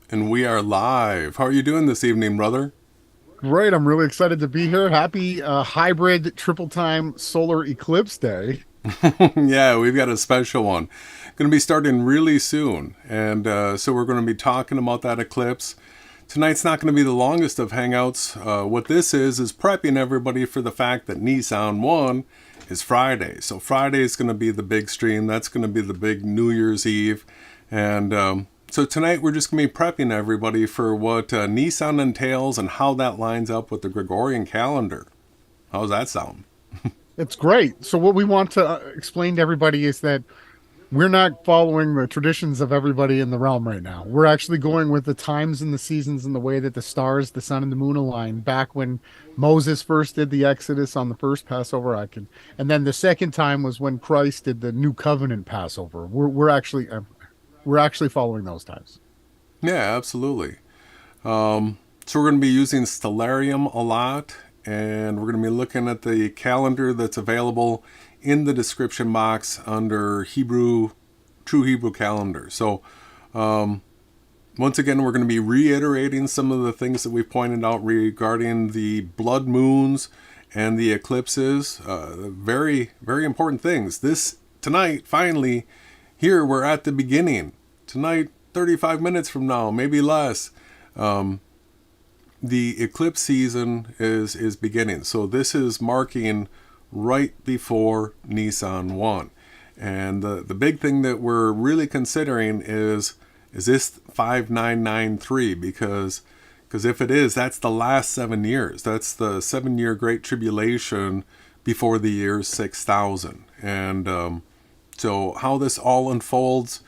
And we are live. How are you doing this evening, brother? Great. I'm really excited to be here. Happy hybrid triple time solar eclipse day. Yeah, we've got a special one. Going to be starting really soon. And so we're going to be talking about that eclipse. Tonight's not going to be the longest of hangouts. What this is prepping everybody for the fact that Nissan 1 is Friday. So Friday is going to be the big stream. That's going to be the big New Year's Eve. And so tonight we're just going to be prepping everybody for what Nissan entails and how that lines up with the Gregorian calendar. How's that sound? It's great. So what we want to explain to everybody is that we're not following the traditions of everybody in the realm right now. We're actually going with the times and the seasons and the way that the stars, the sun, and the moon align back when Moses first did the Exodus on the first Passover icon. And then the second time was when Christ did the New Covenant Passover. We're actually following those times. Yeah, absolutely. So we're going to be using Stellarium a lot, and we're going to be looking at the calendar that's available in the description box under True Hebrew Calendar. So once again, we're going to be reiterating some of the things that we pointed out regarding the blood moons and the eclipses. Very, very important things. Tonight, finally, here we're at the beginning tonight, 35 minutes from now, maybe less, the eclipse season is beginning. So this is marking right before Nissan 1. And the big thing that we're really considering is this 5993? Because if it is, that's the last 7 years. That's the 7-year Great Tribulation before the year 6000. And so how this all unfolds,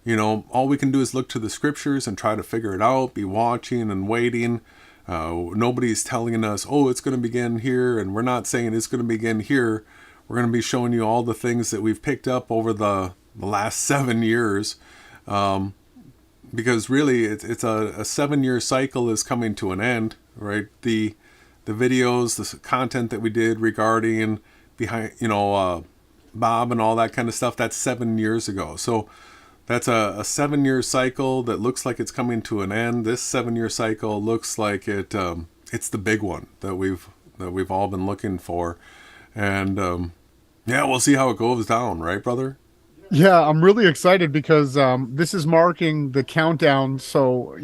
all we can do is look to the scriptures and try to figure it out, be watching and waiting. Nobody's telling us, oh, it's going to begin here, and we're not saying it's going to begin here. We're going to be showing you all the things that we've picked up over the last 7 years, because really it's a 7-year cycle is coming to an end, right? The videos, the content that we did regarding behind, Bob and all that kind of stuff, that's 7 years ago. So that's a 7-year cycle that looks like it's coming to an end. This 7-year cycle looks like it's the big one that we've all been looking for. And we'll see how it goes down, right, brother? Yeah, I'm really excited because this is marking the countdown. So,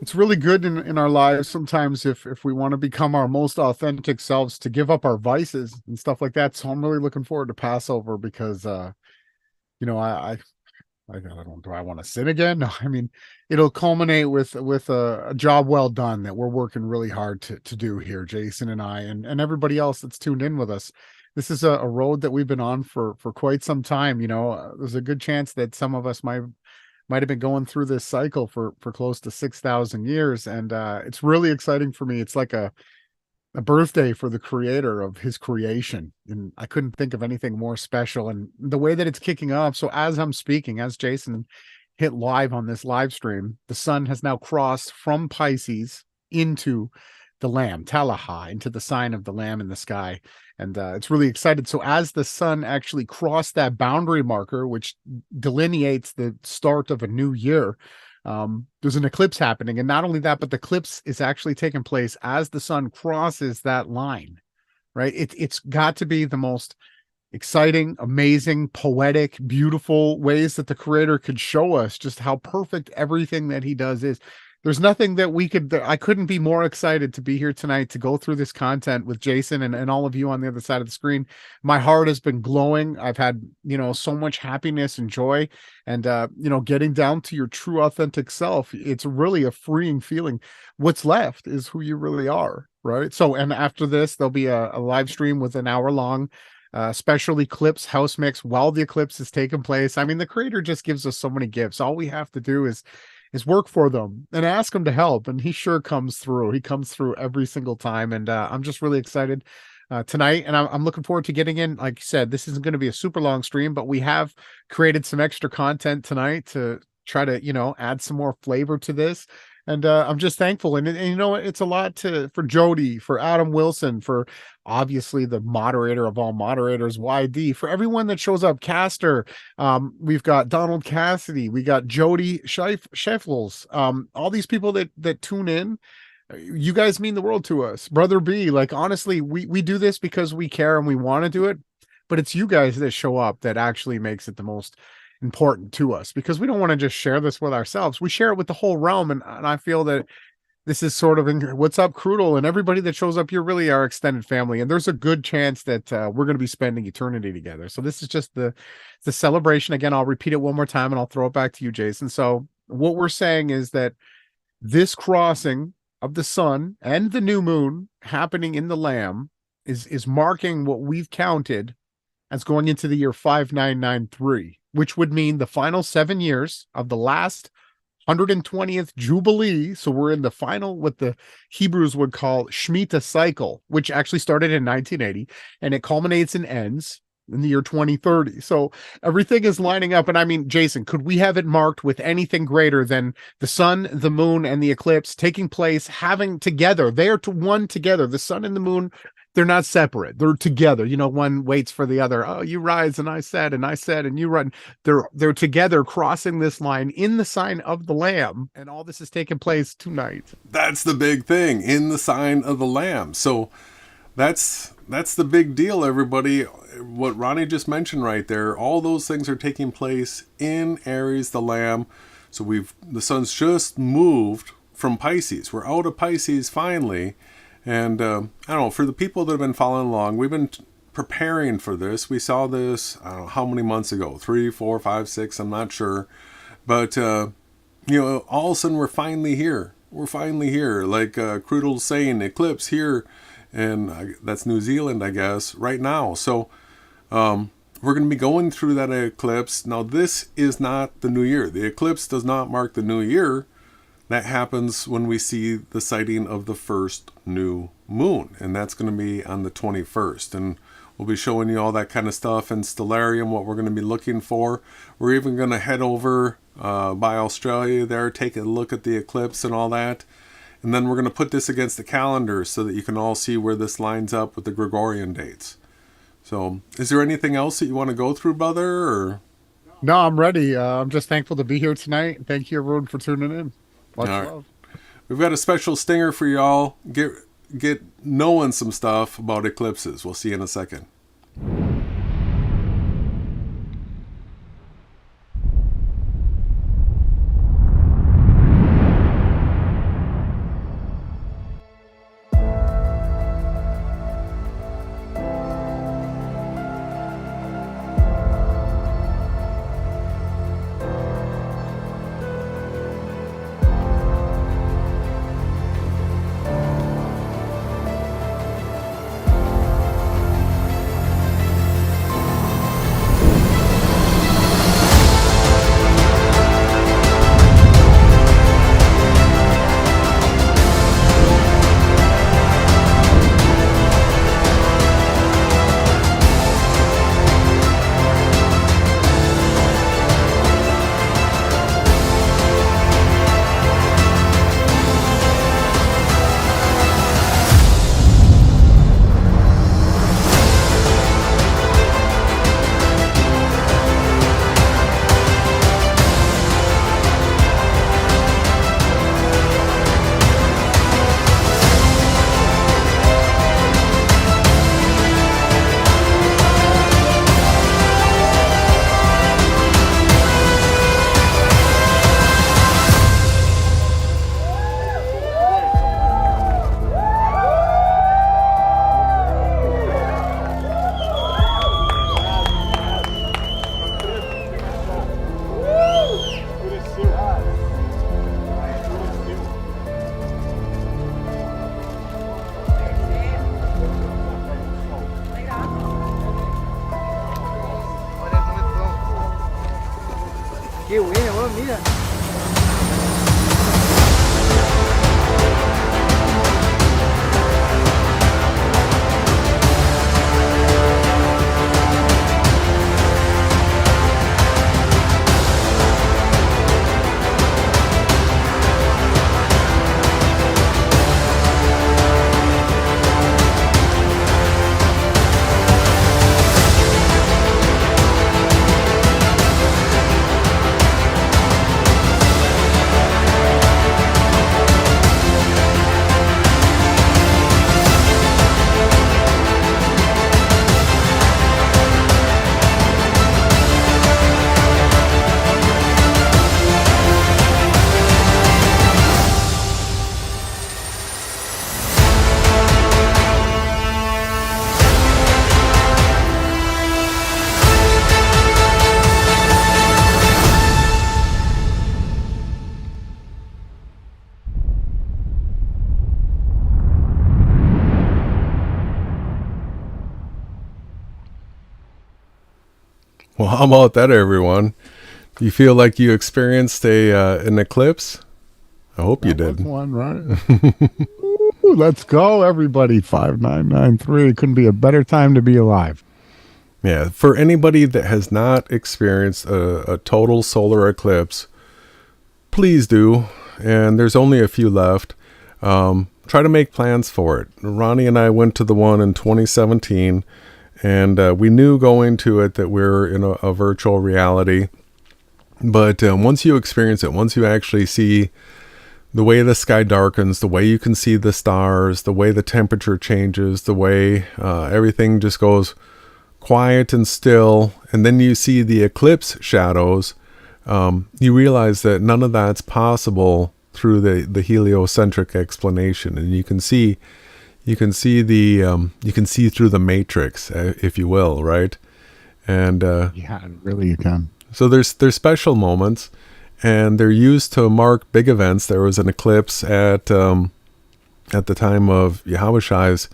it's really good in our lives sometimes if we want to become our most authentic selves, to give up our vices and stuff like that. So I'm really looking forward to Passover because, I don't, do I want to sin again? No, I mean, it'll culminate with a job well done that we're working really hard to do here, Jason and I, and everybody else that's tuned in with us. This is a road that we've been on for quite some time. There's a good chance that some of us might have been going through this cycle for close to 6,000 years. And it's really exciting for me. It's like a birthday for the creator of his creation. And I couldn't think of anything more special. And the way that it's kicking off. So as I'm speaking, as Jason hit live on this live stream, the sun has now crossed from Pisces into the Lamb, Talaha, into the sign of the Lamb in the sky. And it's really excited. So as the sun actually crossed that boundary marker, which delineates the start of a new year, there's an eclipse happening. And not only that, but the eclipse is actually taking place as the sun crosses that line, right? It's got to be the most exciting, amazing, poetic, beautiful ways that the creator could show us just how perfect everything that he does is. There's nothing that I couldn't be more excited to be here tonight to go through this content with Jason and all of you on the other side of the screen. My heart has been glowing. I've had, so much happiness and joy, and, getting down to your true authentic self. It's really a freeing feeling. What's left is who you really are. Right. So, and after this, there'll be a live stream with an hour long special eclipse house mix while the eclipse is taking place. I mean, the creator just gives us so many gifts. All we have to do is work for them and ask him to help. And he sure comes through. He comes through every single time. And I'm just really excited tonight. And I'm looking forward to getting in. Like you said, this isn't going to be a super long stream, but we have created some extra content tonight to try to, add some more flavor to this. And I'm just thankful. And it's a lot for Jody, for Adam Wilson, for obviously the moderator of all moderators, YD, for everyone that shows up, Caster. We've got Donald Cassidy. We got Jody Scheffels. All these people that tune in. You guys mean the world to us. Brother B, like, honestly, we do this because we care and we want to do it. But it's you guys that show up that actually makes it the most important to us, because we don't want to just share this with ourselves. We share it with the whole realm. And I feel that this is sort of what's up, Crudel, and everybody that shows up here really our extended family. And there's a good chance that we're going to be spending eternity together. So this is just the celebration. Again, I'll repeat it one more time and I'll throw it back to you, Jason. So what we're saying is that this crossing of the sun and the new moon happening in the Lamb is marking what we've counted as going into the year 5993, which would mean the final 7 years of the last 120th Jubilee. So we're in the final, what the Hebrews would call Shemitah cycle, which actually started in 1980, and it culminates and ends in the year 2030. So everything is lining up. And I mean, Jason, could we have it marked with anything greater than the sun, the moon, and the eclipse taking place, having together? They are one together. The sun and the moon, they're not separate. They're together. One waits for the other. Oh, you rise and I said, and you run. They're together crossing this line in the sign of the Lamb. And all this is taking place tonight. That's the big thing, in the sign of the Lamb. So that's that's the big deal, everybody. What Ronnie just mentioned right there, all those things are taking place in Aries, the Lamb. So the sun's just moved from Pisces. We're out of Pisces finally. And I don't know, for the people that have been following along, we've been preparing for this. We saw this, I don't know how many months ago, 3, 4, 5, 6, I'm not sure. But, all of a sudden we're finally here. We're finally here. Like Crudel's saying, eclipse here. And that's New Zealand, I guess, right now. So we're going to be going through that eclipse. Now, this is not the new year. The eclipse does not mark the new year. That happens when we see the sighting of the first new moon. And that's going to be on the 21st. And we'll be showing you all that kind of stuff in Stellarium, what we're going to be looking for. We're even going to head over by Australia there, take a look at the eclipse and all that. And then we're going to put this against the calendar so that you can all see where this lines up with the Gregorian dates. So is there anything else that you want to go through, brother? Or? No, I'm ready. I'm just thankful to be here tonight. Thank you, everyone, for tuning in. Much love. We've got a special stinger for y'all. Get knowing some stuff about eclipses. We'll see you in a second. Qué bueno, weón, mira. Well, how about that, everyone? Do you feel like you experienced an eclipse? I hope you did. One, right? Ooh, let's go, everybody. 5993. Couldn't be a better time to be alive. Yeah, for anybody that has not experienced a total solar eclipse, please do. And there's only a few left. Try to make plans for it. Ronnie and I went to the one in 2017. And we knew going to it that we're in a virtual reality. But once you experience it, once you actually see the way the sky darkens, the way you can see the stars, the way the temperature changes, the way everything just goes quiet and still, and then you see the eclipse shadows, you realize that none of that's possible through the heliocentric explanation, and you can see through the matrix, if you will, right? And Yeah, really, you can. so there's special moments, and they're used to mark big events. There was an eclipse at the time of Yahawashai's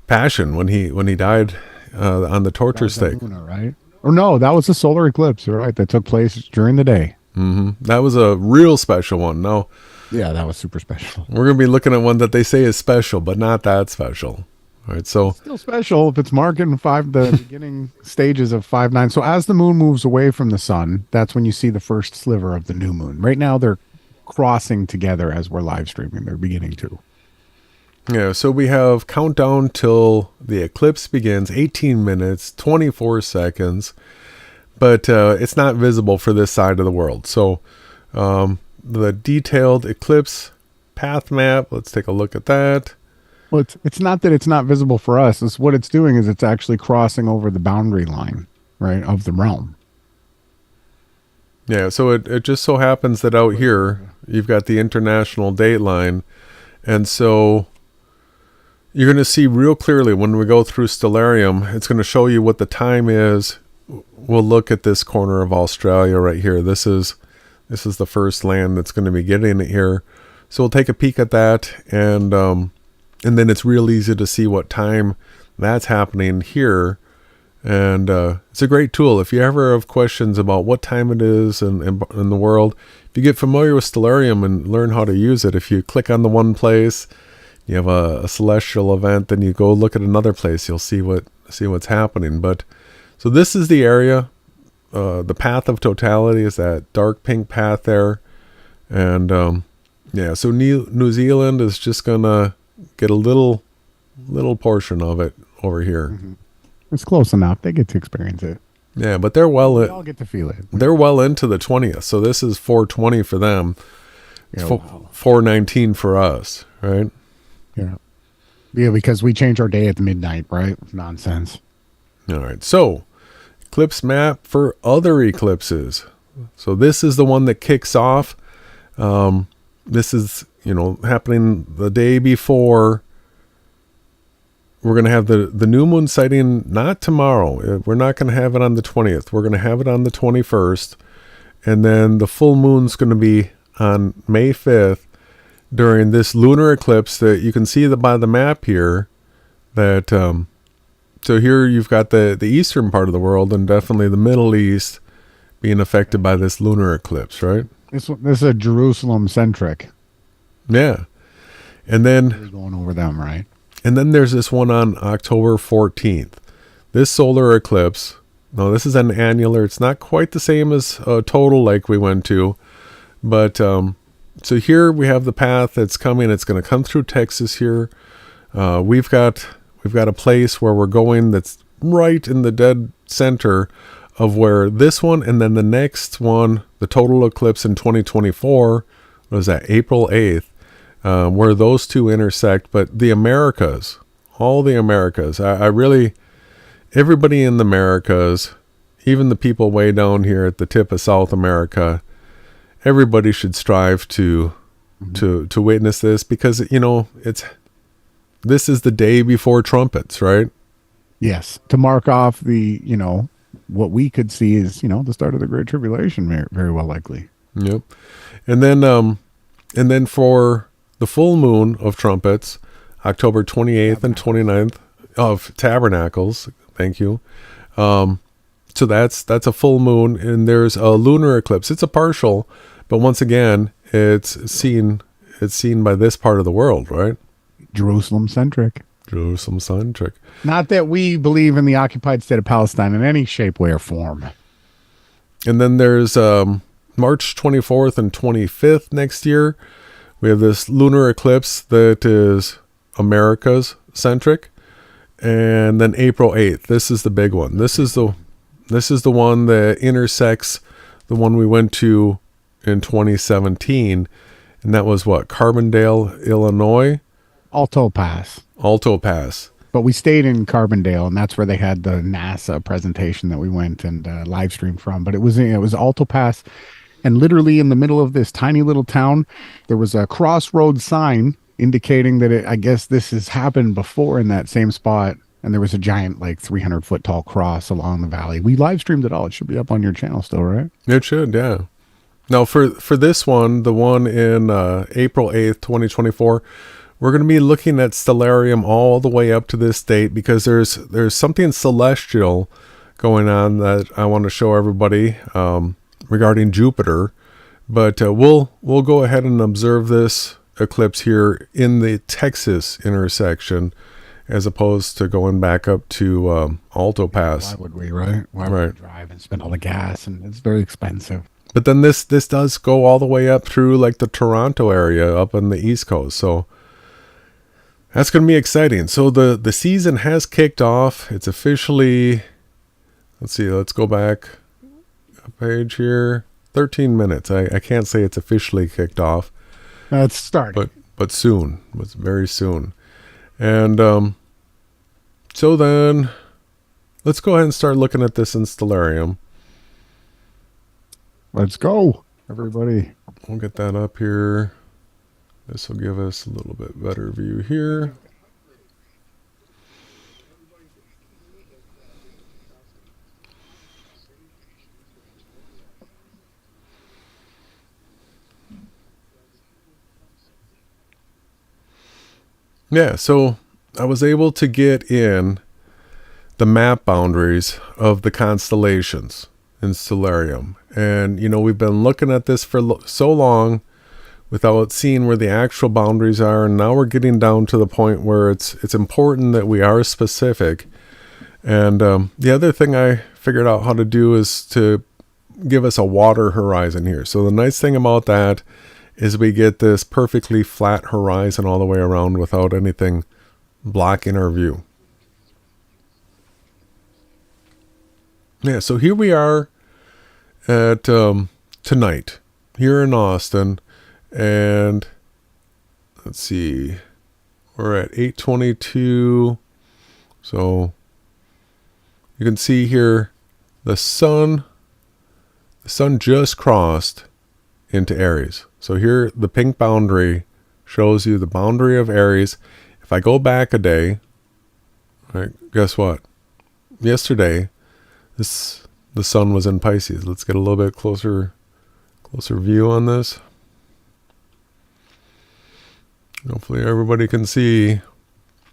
passion when he died on the torture stake. Luna, right? Or no, that was a solar eclipse, right? That took place during the day. That was a real special one. Now Yeah, that was super special. we're going to be looking at one that they say is special, but not that special. All right, so Still special if it's marking the beginning stages of 5/9. So as the moon moves away from the sun, that's when you see the first sliver of the new moon. Right now they're crossing together as we're live streaming. They're beginning to. yeah, so we have countdown till the eclipse begins, 18 minutes, 24 seconds, but it's not visible for this side of the world. So the detailed eclipse path map, let's take a look at that. Well, it's not that it's not visible for us. It's what it's doing is it's actually crossing over the boundary line, right, of the realm. Yeah, so it just so happens that out here, you've got the international dateline, and so you're going to see real clearly when we go through Stellarium, it's going to show you what the time is. We'll look at this corner of Australia right here. This is the first land that's going to be getting it here. So we'll take a peek at that, and then it's real easy to see what time that's happening here. And it's a great tool. If you ever have questions about what time it is in the world, if you get familiar with Stellarium and learn how to use it, if you click on the one place, you have a celestial event, then you go look at another place, you'll see what's happening. But so this is the area. The path of totality is that dark pink path there. And yeah, so New Zealand is just gonna get a little portion of it over here. Mm-hmm. It's close enough. They get to experience it. Yeah, but they're well. We all get to feel it. They're well into the 20th, so this is 420 for them. It's Yeah, wow. 419 for us, right? Yeah. Yeah, because we change our day at midnight, right? Nonsense. All right. So, eclipse map for other eclipses. So this is the one that kicks off. This is happening the day before. We're going to have the new moon sighting, not tomorrow. We're not going to have it on the 20th. We're going to have it on the 21st. And then the full moon's going to be on May 5th during this lunar eclipse that you can see by the map here. That so here you've got the eastern part of the world and definitely the Middle East being affected by this lunar eclipse, right? This is a Jerusalem centric. Yeah. And then We're going over them, right? And then there's this one on October 14th. This solar eclipse, no, this is an annular. It's not quite the same as a total like we went to. But so here we have the path that's coming. It's going to come through Texas here. We've got a place where we're going that's right in the dead center of where this one and then the next one, the total eclipse in 2024, was that April 8th. Where those two intersect, but the Americas, all the Americas, I really, everybody in the Americas, even the people way down here at the tip of South America, everybody should strive to witness this because, this is the day before trumpets, right? Yes. To mark off the, what we could see is, the start of the Great Tribulation, very, very well likely. Yep. And then for the full moon of trumpets, October 28th and 29th of tabernacles. Thank you. So that's a full moon, and there's a lunar eclipse. It's a partial, but once again, it's seen by this part of the world, right? Jerusalem centric. Jerusalem centric. Not that we believe in the occupied state of Palestine in any shape, way, or form. And then there's March 24th and 25th next year. We have this lunar eclipse that is Americas centric, and then April 8th. This is the big one. This is the one that intersects the one we went to in 2017, And that was what? Carbondale, Illinois? Alto Pass. Alto Pass. But we stayed in Carbondale, and that's where they had the NASA presentation that we went and live streamed from. But it was Alto Pass, and literally in the middle of this tiny little town, there was a crossroad sign indicating that I guess this has happened before in that same spot. And there was a giant, like 300-foot tall cross along the valley. We live streamed it all. It should be up on your channel still, right? It should, yeah. Now for this one, the one in April 8th, 2024. We're going to be looking at Stellarium all the way up to this date because there's something celestial going on that I want to show everybody regarding Jupiter. But we'll go ahead and observe this eclipse here in the Texas intersection as opposed to going back up to Alto Pass. Why would we, right? Why would we drive and spend all the gas? And it's very expensive. But then this does go all the way up through like the Toronto area up on the East Coast. So that's going to be exciting. So the season has kicked off. It's officially, let's see, let's go back a page here. 13 minutes. I can't say it's officially kicked off. It's starting. But soon. It's very soon. And so then let's go ahead and start looking at this in Stellarium. Let's go, everybody. We'll get that up here. This will give us a little bit better view here. Yeah, so I was able to get in the map boundaries of the constellations in Stellarium. And, you know, we've been looking at this for so long without seeing where the actual boundaries are. And now we're getting down to the point where it's important that we are specific. And the other thing I figured out how to do is to give us a water horizon here. So the nice thing about that is we get this perfectly flat horizon all the way around without anything blocking our view. Yeah, so here we are at tonight here in Austin, and let's see, we're at 8:22. So you can see here the sun just crossed into Aries. So here the pink boundary shows you the boundary of Aries. If I go back a day, right, guess what? Yesterday, the sun was in Pisces. Let's get a little bit closer view on this. Hopefully everybody can see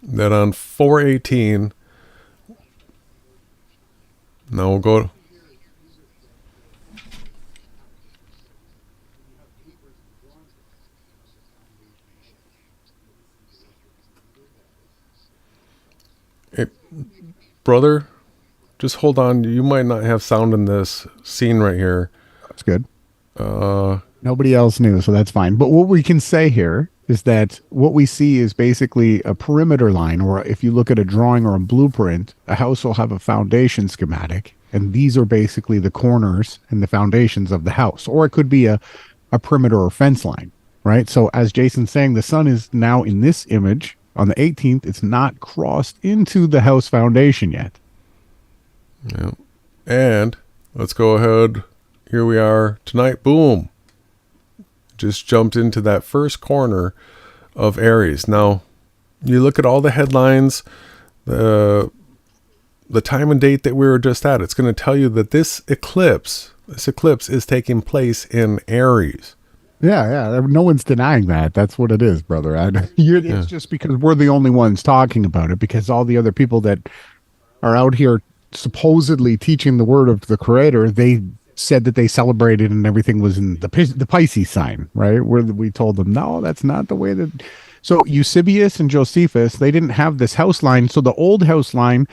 that on 4/18. Now we'll go. Hey, brother, just hold on. You might not have sound in this scene right here. That's good. Nobody else knew, so that's fine. But what we can say here is that what we see is basically a perimeter line, or if you look at a drawing or a blueprint, a house will have a foundation schematic, and these are basically the corners and the foundations of the house. Or it could be a perimeter or fence line, right? So as Jason's saying, the sun is now in this image on the 18th. It's not crossed into the house foundation yet. Yeah. And let's go ahead. Here we are tonight. Boom. Just jumped into that first corner of Aries. Now, you look at all the headlines, the time and date that we were just at. It's going to tell you that this eclipse is taking place in Aries. Yeah. No one's denying that. That's what it is, brother. It's just because we're the only ones talking about it, because all the other people that are out here supposedly teaching the word of the Creator, they said that they celebrated and everything was in the Pisces sign, right? Where we told them, no, that's not the way that. So Eusebius and Josephus, they didn't have this house line. So the old house line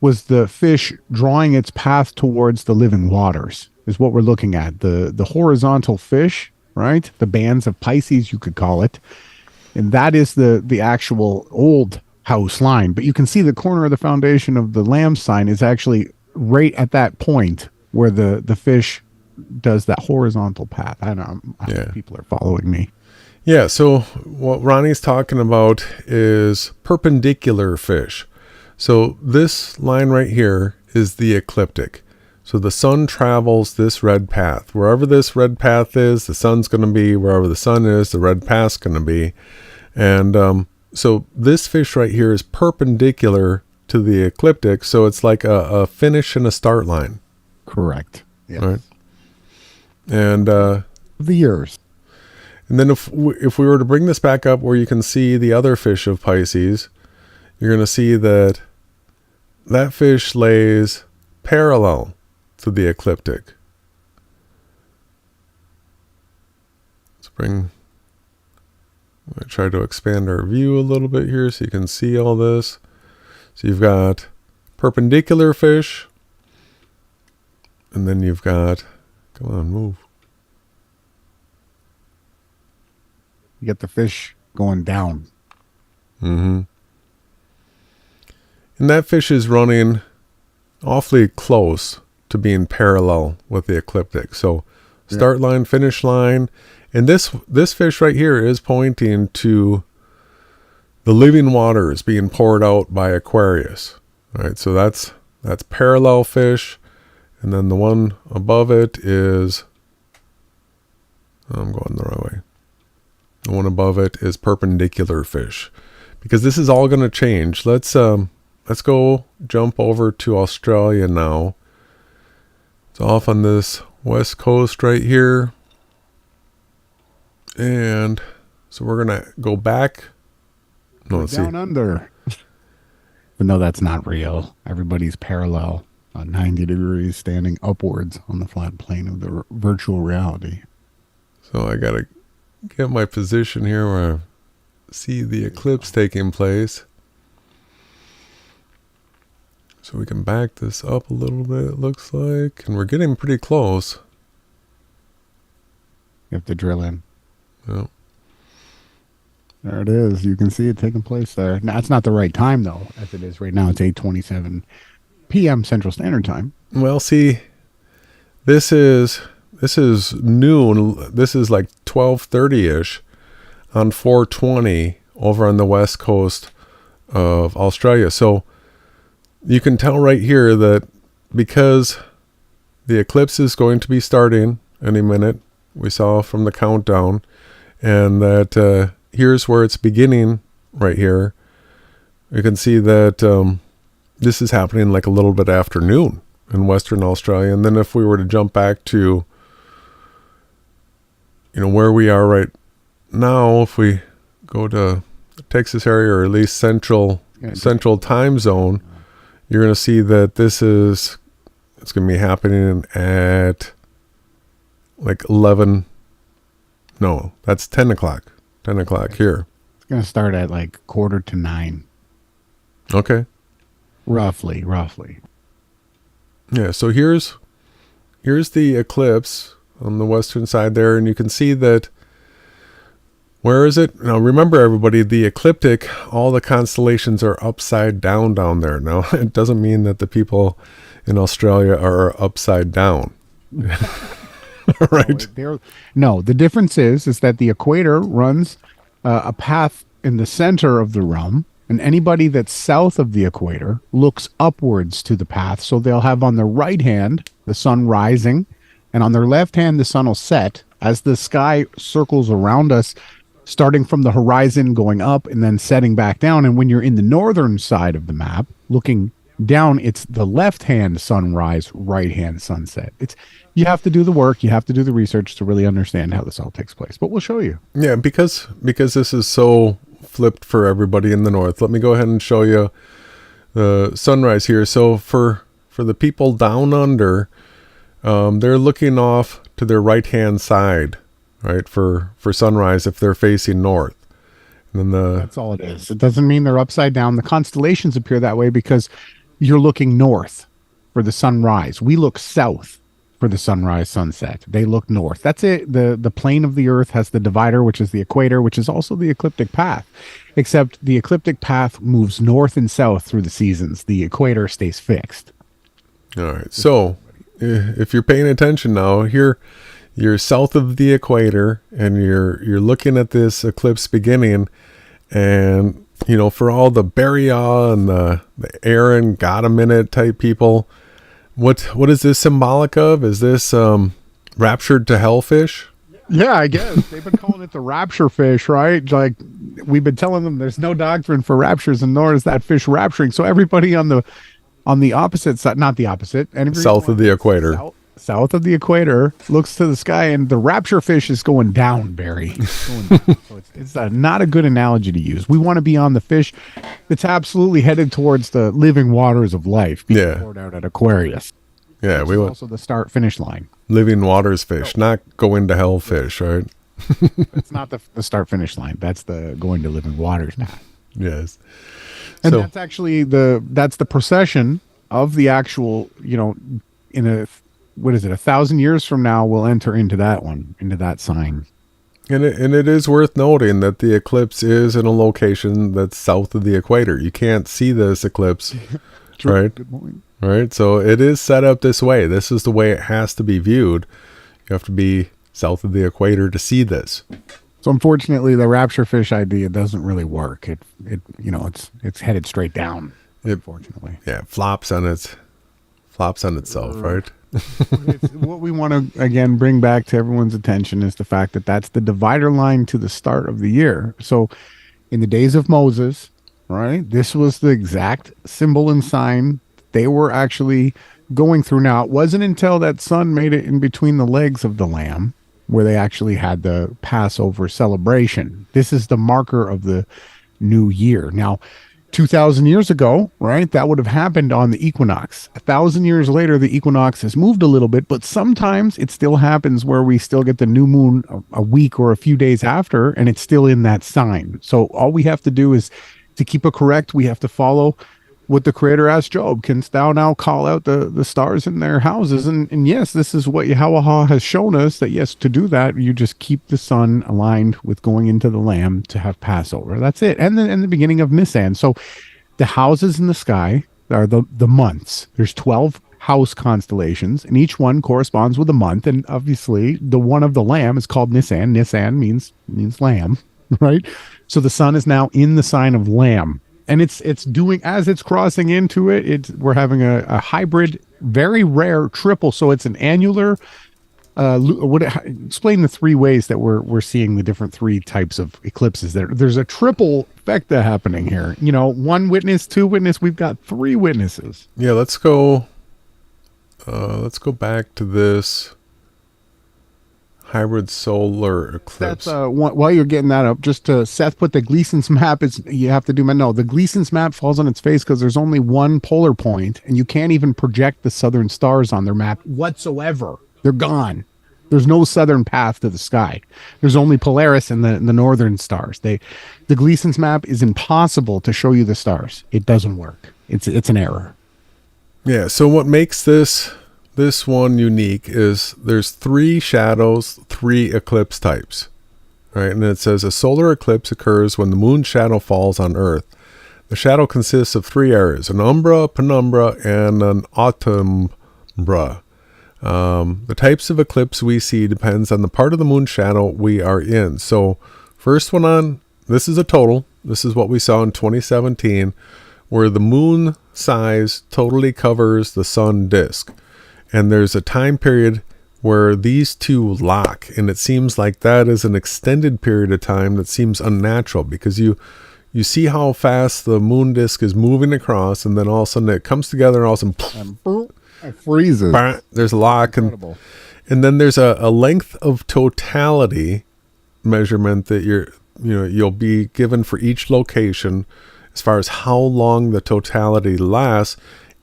was the fish drawing its path towards the living waters, is what we're looking at. The horizontal fish, right? The bands of Pisces, you could call it. And that is the actual old house line. But you can see the corner of the foundation of the lamb sign is actually right at that point where the fish does that horizontal path. I don't know. I hope people are following me. Yeah, so what Ronnie's talking about is perpendicular fish. So this line right here is the ecliptic. So the sun travels this red path. Wherever this red path is, the sun's going to be. Wherever the sun is, the red path's going to be. And so this fish right here is perpendicular to the ecliptic. So it's like a finish and a start line. Correct. Yes. Right. And The years. and then if we were to bring this back up where you can see the other fish of Pisces, you're going to see that that fish lays parallel to the ecliptic. I'm going to try to expand our view a little bit here so you can see all this. So you've got perpendicular fish, and then you've got, come on, move. You get the fish going down. Mm-hmm. And that fish is running awfully close to being parallel with the ecliptic. So start line, finish line. And this fish right here is pointing to the living waters being poured out by Aquarius. All right, so that's parallel fish. And then the one above it is, I'm going the wrong way. The one above it is perpendicular fish. Because this is all going to change. Let's go jump over to Australia now. It's off on this west coast right here. And so we're going to go back. No, let's down see. under. But no, that's not real. Everybody's parallel, 90 degrees, standing upwards on the flat plane of the virtual reality. So I got to get my position here where I see the eclipse taking place. So we can back this up a little bit, it looks like. And we're getting pretty close. You have to drill in. Yeah. There it is. You can see it taking place there. Now, it's not the right time, though, as it is right now. It's 8:27 p.m. Central Standard Time. Well, see, this is noon. This is like 12:30-ish on 4:20 over on the west coast of Australia. So you can tell right here that because the eclipse is going to be starting any minute, we saw from the countdown, and that here's where it's beginning right here. You can see that this is happening like a little bit after noon in Western Australia. And then if we were to jump back to, where we are right now, if we go to Texas area, or at least central time zone, you're going to see that it's going to be happening at like 11. No, that's 10 o'clock. 10 o'clock here. It's going to start at like 8:45. Okay. Roughly. Yeah, so here's the eclipse on the western side there, and you can see that, where is it? Now remember everybody, the ecliptic, all the constellations are upside down there. Now it doesn't mean that the people in Australia are upside down. Right? No, the difference is that the equator runs a path in the center of the realm, and anybody that's south of the equator looks upwards to the path. So they'll have on their right hand the sun rising, and on their left hand the sun will set as the sky circles around us, starting from the horizon, going up, and then setting back down. And when you're in the northern side of the map, looking down, it's the left-hand sunrise, right-hand sunset. You have to do the work, you have to do the research to really understand how this all takes place. But we'll show you. Yeah, because this is so flipped for everybody in the north. Let me go ahead and show you the sunrise here. So for the people down under, they're looking off to their right-hand side, right, for sunrise if they're facing north. And then that's all it is. It doesn't mean they're upside down. The constellations appear that way because you're looking north for the sunrise. We look south for the sunrise sunset. They look north. That's it. The plane of the earth has the divider, which is the equator, which is also the ecliptic path, except the ecliptic path moves north and south through the seasons. The equator stays fixed. All right. So if you're paying attention now, here you're south of the equator and you're looking at this eclipse beginning, and for all the Beria and the Aaron got a minute type people, what is this symbolic of? Is this raptured to hellfish? Yeah, I guess they've been calling it the rapture fish, right? Like we've been telling them there's no doctrine for raptures, and nor is that fish rapturing. So everybody on the opposite side, not the opposite, and south of the equator, south of the equator, looks to the sky, and the rapture fish is going down, Barry. It's going down. So it's not a good analogy to use. We want to be on the fish that's absolutely headed towards the living waters of life being poured out at Aquarius. Yeah, we want also the start finish line. Living waters fish, not going to hell fish, right? It's not the start finish line. That's the going to living waters now. Yes. And that's actually that's the procession of the actual, in a, 1,000 years from now, we'll enter into that sign. And it is worth noting that the eclipse is in a location that's south of the equator. You can't see this eclipse, right? Good point. Right. So it is set up this way. This is the way it has to be viewed. You have to be south of the equator to see this. So unfortunately, the rapture fish idea doesn't really work. It's headed straight down. Unfortunately, it flops on itself, right? What we want to again bring back to everyone's attention is the fact that that's the divider line to the start of the year. So, in the days of Moses, right, this was the exact symbol and sign they were actually going through. Now, it wasn't until that sun made it in between the legs of the lamb where they actually had the Passover celebration. This is the marker of the new year. Now, 2,000 years ago, right, that would have happened on the equinox. 1,000 years later, the equinox has moved a little bit, but sometimes it still happens where we still get the new moon a week or a few days after, and it's still in that sign. So all we have to do is to keep it correct, we have to follow what the Creator asked Job. Canst thou now call out the stars in their houses? And yes, this is what Yahawashai has shown us, that yes, to do that, you just keep the sun aligned with going into the Lamb to have Passover. That's it. And then in the beginning of Nissan. So the houses in the sky are the months. There's 12 house constellations, and each one corresponds with a month. And obviously, the one of the Lamb is called Nissan. Nissan means lamb, right? So the sun is now in the sign of Lamb. And it's doing, as it's crossing into it, we're having a hybrid, very rare triple. So it's an annular. Explain the three ways that we're seeing the different three types of eclipses. There's a triple effect happening here. One witness, two witness. We've got three witnesses. Yeah, let's go back to this hybrid solar eclipse. That's while you're getting that up, just to Seth put the Gleason's map. You have to do the Gleason's map falls on its face because there's only one polar point, and you can't even project the southern stars on their map whatsoever. They're gone. There's no southern path to the sky. There's only Polaris and the northern stars. The Gleason's map is impossible to show you the stars. It doesn't work. It's an error. Yeah. So what makes this one unique is there's three shadows, three eclipse types, right? And it says a solar eclipse occurs when the moon's shadow falls on Earth. The shadow consists of three areas: an umbra, penumbra, and an autumbra. The types of eclipse we see depends on the part of the moon shadow we are in. So first one on, this is a total. This is what we saw in 2017, where the moon size totally covers the sun disk. And there's a time period where these two lock, and it seems like that is an extended period of time that seems unnatural, because you see how fast the moon disk is moving across, and then all of a sudden it comes together, and all of a sudden it freezes. There's a lock, and then there's a length of totality measurement that you'll be given for each location as far as how long the totality lasts.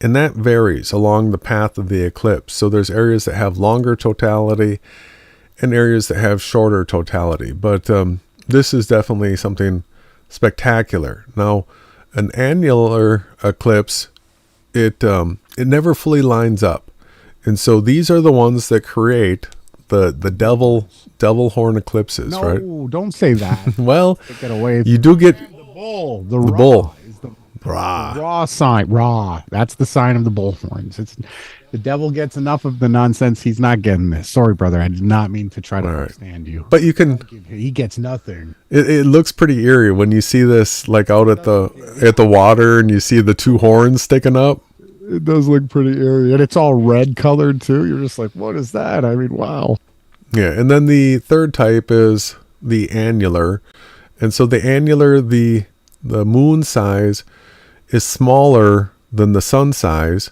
And that varies along the path of the eclipse. So there's areas that have longer totality and areas that have shorter totality. But this is definitely something spectacular. Now, an annular eclipse, it never fully lines up. And so these are the ones that create the devil horn eclipses, right? No, don't say that. Well, get away. You do get the bull. Rah. Raw sign. Raw. That's the sign of the bullhorns. It's the devil gets enough of the nonsense. He's not getting this. Sorry, brother. I did not mean to try to understand you. But you can. He gets nothing. It looks pretty eerie when you see this, like out at the water, and you see the two horns sticking up. It does look pretty eerie, and it's all red colored too. You're just like, what is that? I mean, wow. Yeah, and then the third type is the annular, and so the annular, the moon size is smaller than the sun size,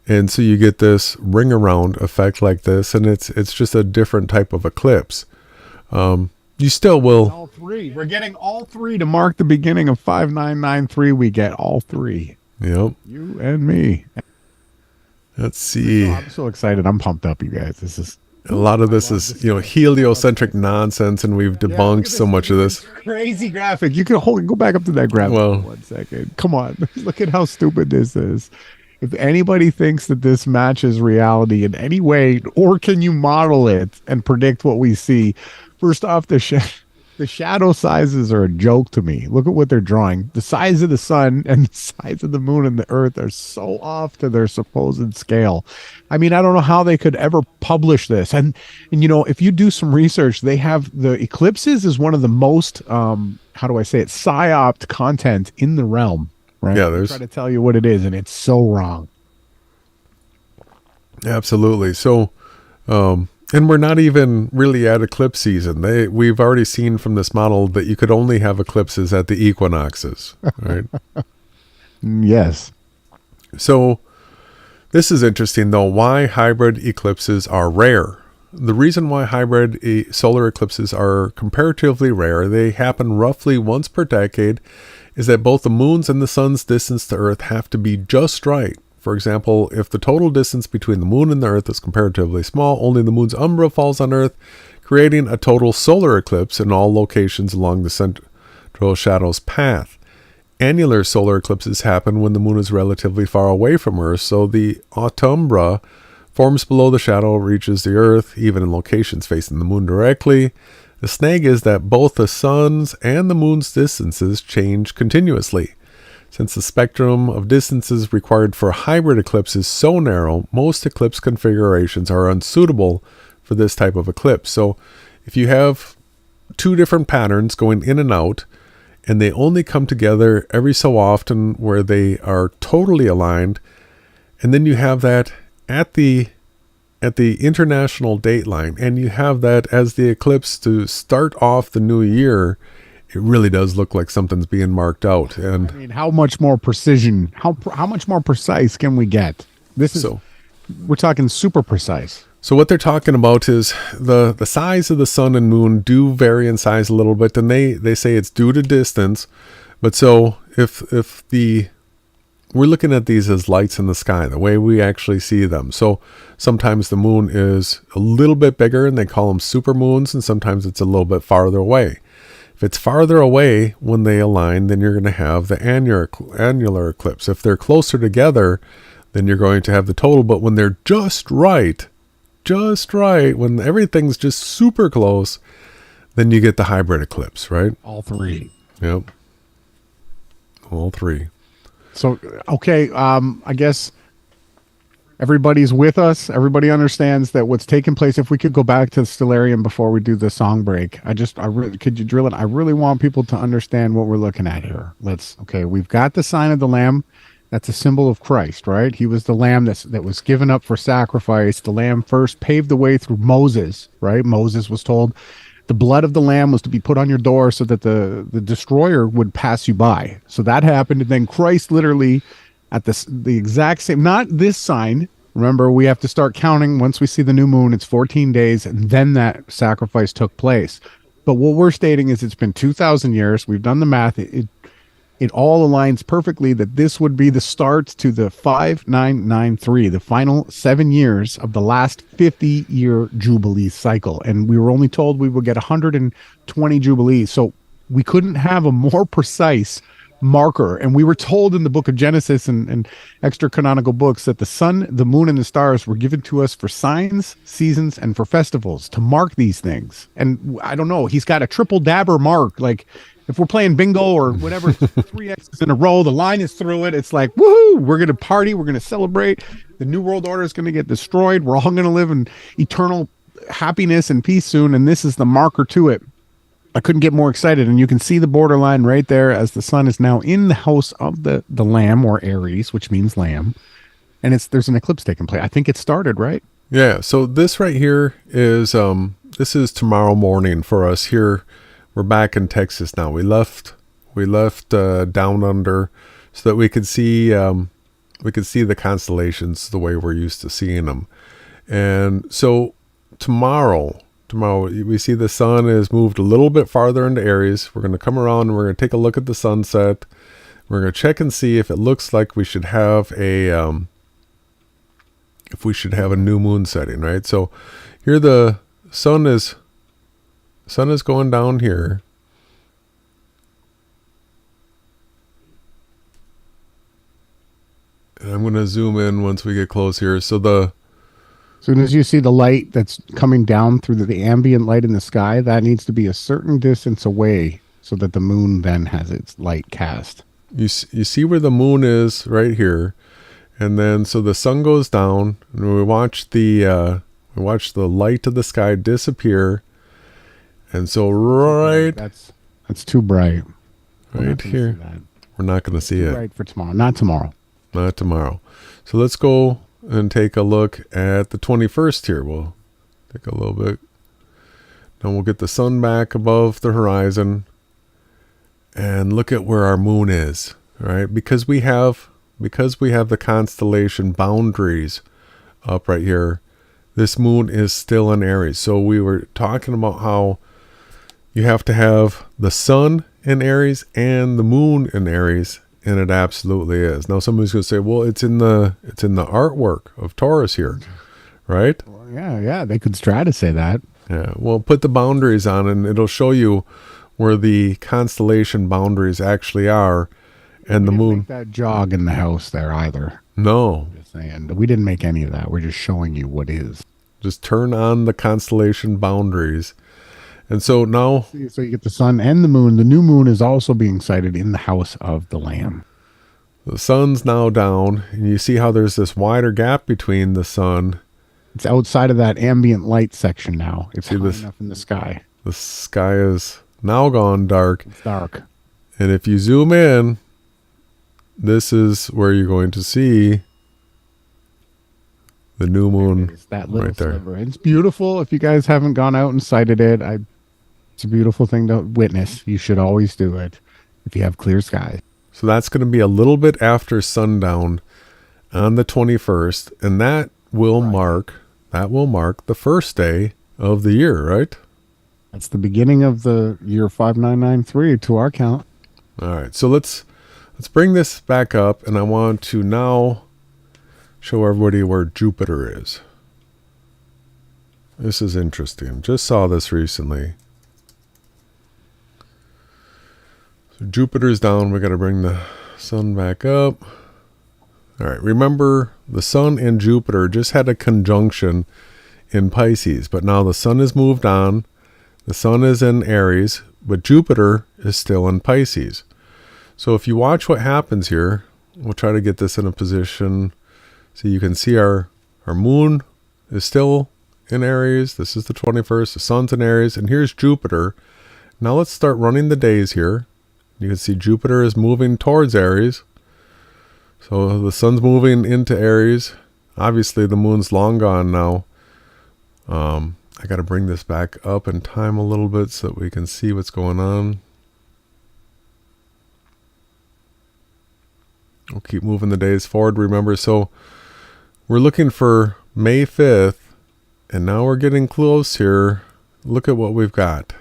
and so you get this ring around effect like this, and it's just a different type of eclipse. You still will. All three. We're getting all three to mark the beginning of 5993. We get all three. Yep. You and me. Let's see. Oh, I'm so excited. I'm pumped up, you guys. This is a lot of this is heliocentric nonsense, and we've debunked so much of this. Crazy graphic. You can go back up to that graphic for 1 second. Come on. Look at how stupid this is. If anybody thinks that this matches reality in any way, or can you model it and predict what we see, first off, the shadow sizes are a joke to me. Look at what they're drawing. The size of the sun and the size of the moon and the earth are so off to their supposed scale. I mean, I don't know how they could ever publish this. And if you do some research, they have the eclipses is one of the most, how do I say it, psyoped content in the realm. Right? Yeah, they try to tell you what it is, and it's so wrong. Absolutely. So, and we're not even really at eclipse season. We've already seen from this model that you could only have eclipses at the equinoxes, right? Yes. So this is interesting, though. Why hybrid eclipses are rare. The reason why hybrid solar eclipses are comparatively rare, they happen roughly once per decade, is that both the moon's and the sun's distance to Earth have to be just right. For example, if the total distance between the moon and the Earth is comparatively small, only the moon's umbra falls on Earth, creating a total solar eclipse in all locations along the central shadow's path. Annular solar eclipses happen when the moon is relatively far away from Earth, so the autumbra forms below the shadow, reaches the Earth, even in locations facing the moon directly. The snag is that both the sun's and the moon's distances change continuously. Since the spectrum of distances required for a hybrid eclipse is so narrow, most eclipse configurations are unsuitable for this type of eclipse. So if you have two different patterns going in and out, and they only come together every so often where they are totally aligned, and then you have that at the international dateline, and you have that as the eclipse to start off the new year, it really does look like something's being marked out. And I mean, how much more precision, how much more precise can we get? We're talking super precise. So what they're talking about is the size of the sun and moon do vary in size a little bit, and they say it's due to distance. But so if we're looking at these as lights in the sky, the way we actually see them. So sometimes the moon is a little bit bigger, and they call them supermoons, and sometimes it's a little bit farther away. If it's farther away when they align, then you're going to have the annular eclipse. If they're closer together, then you're going to have the total. But when they're just right, when everything's just super close, then you get the hybrid eclipse, right? All three. Yep. All three. So, okay, I guess everybody's with us. Everybody understands that what's taking place. If we could go back to Stellarium before we do the song break, could you drill it? I really want people to understand what we're looking at here. We've got the sign of the Lamb. That's a symbol of Christ, right? He was the lamb that was given up for sacrifice. The lamb first paved the way through Moses, right? Moses was told the blood of the lamb was to be put on your door so that the destroyer would pass you by. So that happened. And then Christ literally at the exact same, not this sign. Remember, we have to start counting once we see the new moon. It's 14 days. And then that sacrifice took place. But what we're stating is it's been 2,000 years. We've done the math. It all aligns perfectly that this would be the start to the 5993, the final 7 years of the last 50-year Jubilee cycle. And we were only told we would get 120 Jubilees. So we couldn't have a more precise marker. And we were told in the book of Genesis and extra canonical books that the sun, the moon, and the stars were given to us for signs, seasons, and for festivals to mark these things. And I don't know, he's got a triple dabber mark. Like, if we're playing bingo or whatever, 3X's in a row, the line is through it. It's like, woohoo, we're going to party. We're going to celebrate. The New World Order is going to get destroyed. We're all going to live in eternal happiness and peace soon. And this is the marker to it. I couldn't get more excited. And you can see the borderline right there as the sun is now in the house of the Lamb, or Aries, which means lamb. And there's an eclipse taking place. I think it started, right? Yeah. So this right here is, this is tomorrow morning for us here. We're back in Texas now. We left down under so that we could see the constellations the way we're used to seeing them. And so tomorrow we see the sun is moved a little bit farther into Aries. We're going to come around and we're going to take a look at the sunset. We're going to check and see if it looks like we should have a new moon setting, right? So here the sun is going down here. And I'm going to zoom in once we get close here. So as soon as you see the light that's coming down through the ambient light in the sky, that needs to be a certain distance away so that the moon then has its light cast. You see where the moon is right here. And then so the sun goes down and we watch the light of the sky disappear. And so that's too bright. Right here. We're not going to see it. Right for tomorrow. Not tomorrow. Not tomorrow. So let's go and take a look at the 21st here. We'll take a little bit. Then we'll get the sun back above the horizon and look at where our moon is, right? Because we have the constellation boundaries up right here. This moon is still in Aries. So we were talking about how you have to have the sun in Aries and the moon in Aries, and it absolutely is. Now somebody's going to say, well, it's in the artwork of Taurus here, right? Well, yeah, they could try to say that. Yeah, well, put the boundaries on and it'll show you where the constellation boundaries actually are, and the moon. Make that jog in the house there either. No. Just saying. We didn't make any of that. We're just showing you what is. Just turn on the constellation boundaries. And so now, so you get the sun and the moon. The new moon is also being sighted in the house of the Lamb. The sun's now down, and you see how there's this wider gap between the sun. It's outside of that ambient light section now. It's high enough in the sky. The sky is now gone dark. It's dark. And if you zoom in, this is where you're going to see the new moon that little right there. Sliver. It's beautiful. If you guys haven't gone out and sighted it, it's a beautiful thing to witness. You should always do it if you have clear skies. So that's going to be a little bit after sundown on the 21st, and that will mark the first day of the year, right? That's the beginning of the year 5993 to our count. All right. So let's bring this back up, and I want to now show everybody where Jupiter is. This is interesting. Just saw this recently. So Jupiter's down. We got to bring the sun back up. All right. Remember, the sun and Jupiter just had a conjunction in Pisces, but now the sun has moved on. The sun is in Aries, but Jupiter is still in Pisces. So if you watch what happens here, we'll try to get this in a position so you can see our moon is still in Aries. This is the 21st. The sun's in Aries, and here's Jupiter. Now let's start running the days here. You can see Jupiter is moving towards Aries. So the sun's moving into Aries. Obviously, the moon's long gone now. I got to bring this back up in time a little bit so that we can see what's going on. We'll keep moving the days forward, remember. So we're looking for May 5th, and now we're getting close here. Look at what we've got.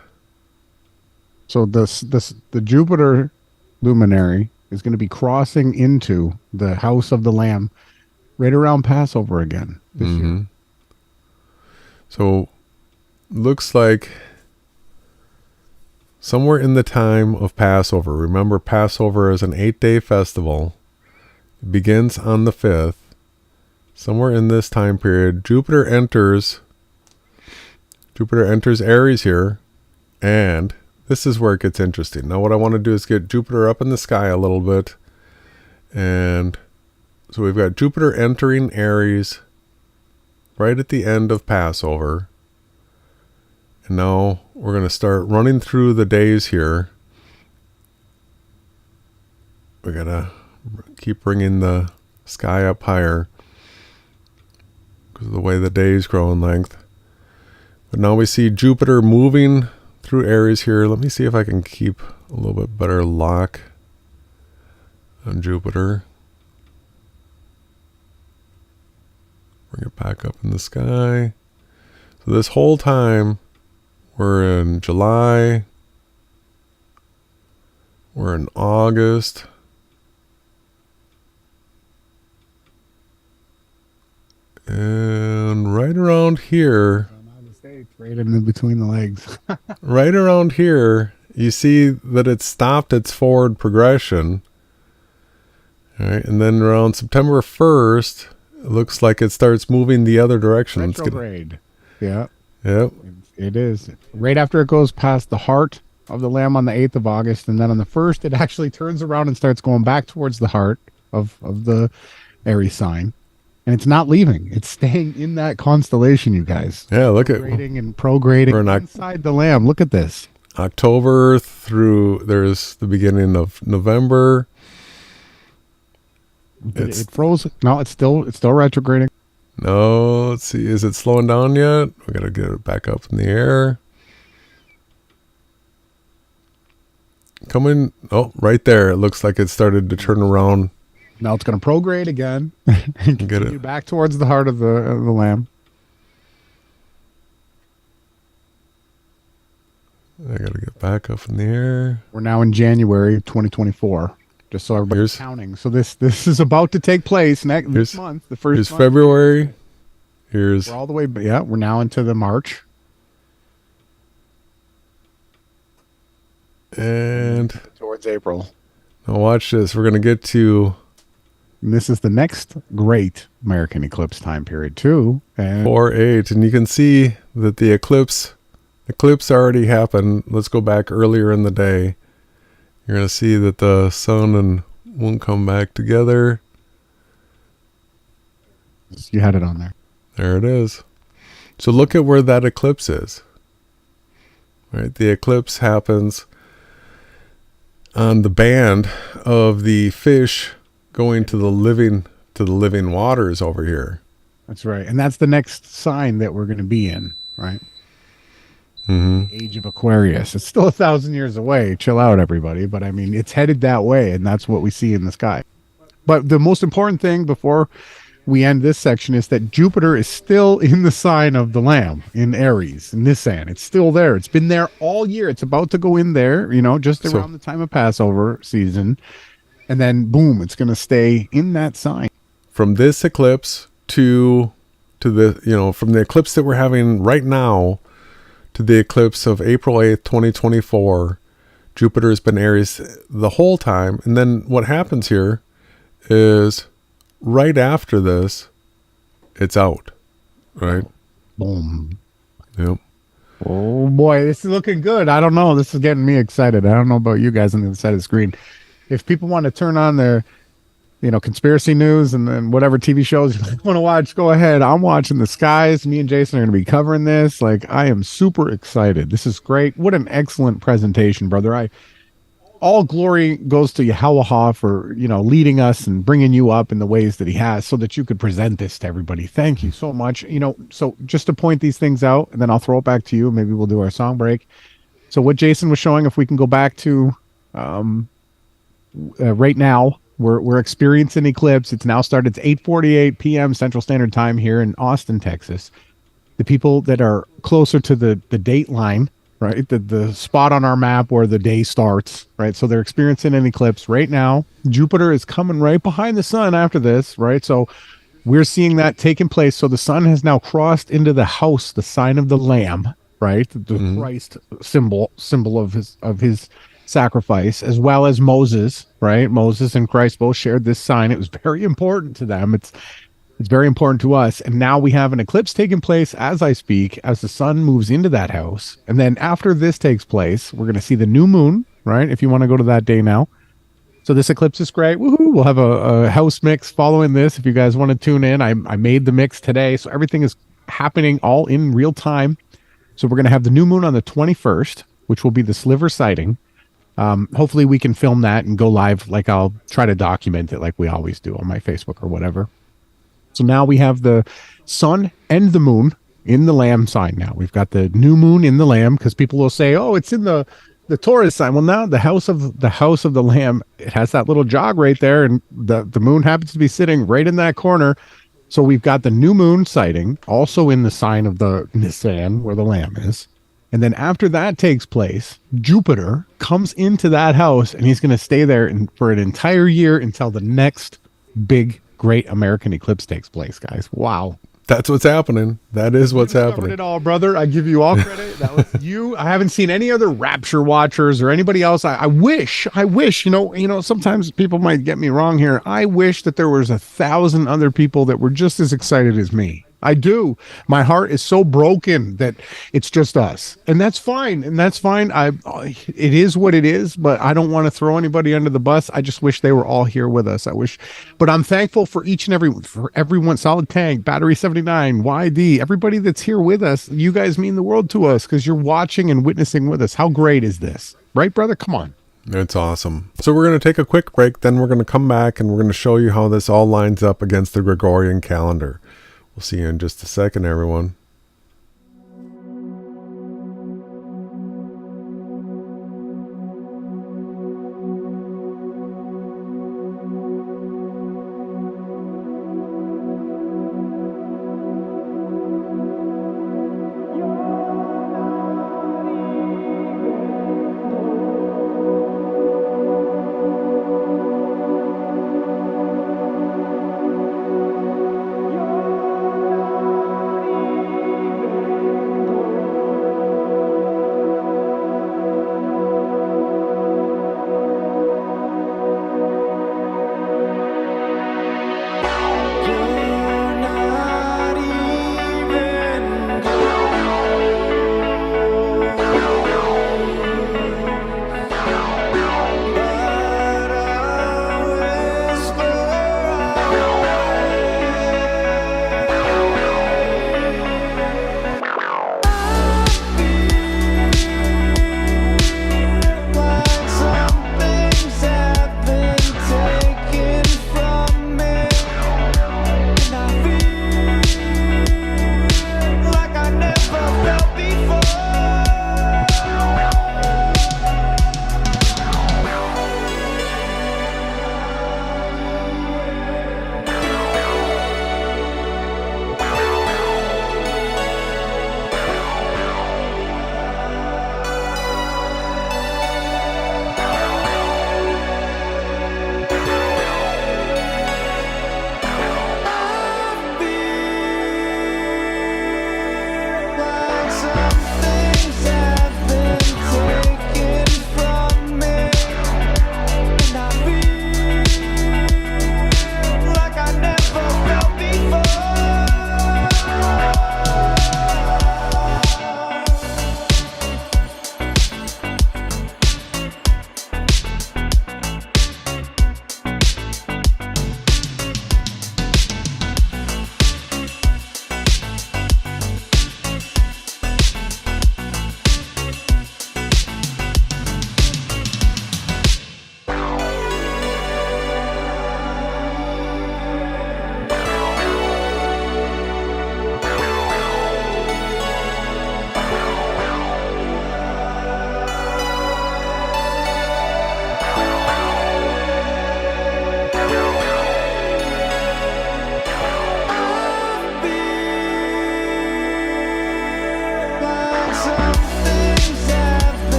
So the Jupiter luminary is going to be crossing into the house of the Lamb right around Passover again this year. So looks like somewhere in the time of Passover. Remember, Passover is an 8-day festival. It begins on the 5th. Somewhere in this time period, Jupiter enters Aries here, and this is where it gets interesting. Now what I want to do is get Jupiter up in the sky a little bit. And so we've got Jupiter entering Aries right at the end of Passover. And now we're going to start running through the days here. We got to keep bringing the sky up higher because of the way the days grow in length. But now we see Jupiter moving through Aries here. Let me see if I can keep a little bit better lock on Jupiter. Bring it back up in the sky. So this whole time we're in July, we're in August, and right around here, right in between the legs. right around here, you see that it's stopped its forward progression. All right, and then around September 1st, it looks like it starts moving the other direction. Retrograde. Yeah. Yep. It is. Right after it goes past the heart of the Lamb on the 8th of August, and then on the 1st, it actually turns around and starts going back towards the heart of the Aries sign. And it's not leaving. It's staying in that constellation, you guys. Yeah, look at prograding and prograding inside the Lamb. Look at this. October through, there's the beginning of November. It froze. No, it's still retrograding. No, let's see. Is it slowing down yet? We got to get it back up in the air. Coming. Oh, right there. It looks like it started to turn around. Now it's going to prograde again and continue back towards the heart of the Lamb. I got to get back up in the air. We're now in January 2024. Just so everybody's counting. So this is about to take place next month. The first. Here's month. February. We're all the way. Yeah, we're now into the March. And towards April. Now watch this. We're going to get to. And this is the next Great American Eclipse time period too. And 4/8, and you can see that the eclipse already happened. Let's go back earlier in the day. You're going to see that the sun and moon come back together. You had it on there. There it is. So look at where that eclipse is. Right, the eclipse happens on the band of the fish going to the living waters over here. That's right. And that's the next sign that we're going to be in, right? The age of Aquarius. It's still 1,000 years away. Chill out, everybody. But I mean, it's headed that way, and that's what we see in the sky. But the most important thing before we end this section is that Jupiter is still in the sign of the Lamb in Aries, Nissan. It's still there. It's been there all year. It's about to go in there, just around the time of Passover season. And then, boom, it's going to stay in that sign. From this eclipse to the, from the eclipse that we're having right now to the eclipse of April 8th, 2024, Jupiter has been Aries the whole time. And then what happens here is right after this, it's out, right? Boom. Yep. Oh, boy, this is looking good. I don't know. This is getting me excited. I don't know about you guys on the other side of the screen. If people want to turn on their, conspiracy news and then whatever TV shows you want to watch, go ahead. I'm watching the skies. Me and Jason are going to be covering this. Like, I am super excited. This is great. What an excellent presentation, brother. All glory goes to Yahawashai for, leading us and bringing you up in the ways that he has so that you could present this to everybody. Thank you so much. So just to point these things out, and then I'll throw it back to you. Maybe we'll do our song break. So what Jason was showing, if we can go back to right now, we're experiencing eclipse. It's now started. It's 8:48 p.m. Central Standard Time here in Austin, Texas. The people that are closer to the Dateline, right, the spot on our map where the day starts, right? So they're experiencing an eclipse right now. Jupiter is coming right behind the sun after this, right? So we're seeing that taking place. So the sun has now crossed into the house, the sign of the Lamb, right? The Christ symbol of his sacrifice, as well as Moses, right? Moses and Christ both shared this sign. It was very important to them. It's very important to us. And now we have an eclipse taking place as I speak, as the sun moves into that house. And then after this takes place, we're going to see the new moon, right? If you want to go to that day now. So this eclipse is great. Woohoo. We'll have a house mix following this. If you guys want to tune in, I made the mix today. So everything is happening all in real time. So we're going to have the new moon on the 21st, which will be the sliver sighting. Hopefully we can film that and go live. Like I'll try to document it like we always do on my Facebook or whatever. So now we have the sun and the moon in the lamb sign. Now we've got the new moon in the lamb, because people will say, oh, it's in the Taurus sign. Well, now the house of the lamb, it has that little jog right there, and the moon happens to be sitting right in that corner. So we've got the new moon sighting also in the sign of the Nissan, where the lamb is. And then after that takes place, Jupiter comes into that house, and he's going to stay there for an entire year until the next big Great American Eclipse takes place, guys. Wow. That's what's happening. That is what's You happening. discovered it all, brother. I give you all credit. That was you. I haven't seen any other Rapture watchers or anybody else. I wish, sometimes people might get me wrong here. I wish that there was 1,000 other people that were just as excited as me. I do. My heart is so broken that it's just us, and that's fine. It is what it is, but I don't want to throw anybody under the bus. I just wish they were all here with us. But I'm thankful for everyone, Solid Tank, Battery 79, YD, everybody that's here with us. You guys mean the world to us because you're watching and witnessing with us. How great is this? Right, brother? Come on. It's awesome. So we're going to take a quick break. Then we're going to come back and we're going to show you how this all lines up against the Gregorian calendar. We'll see you in just a second, everyone.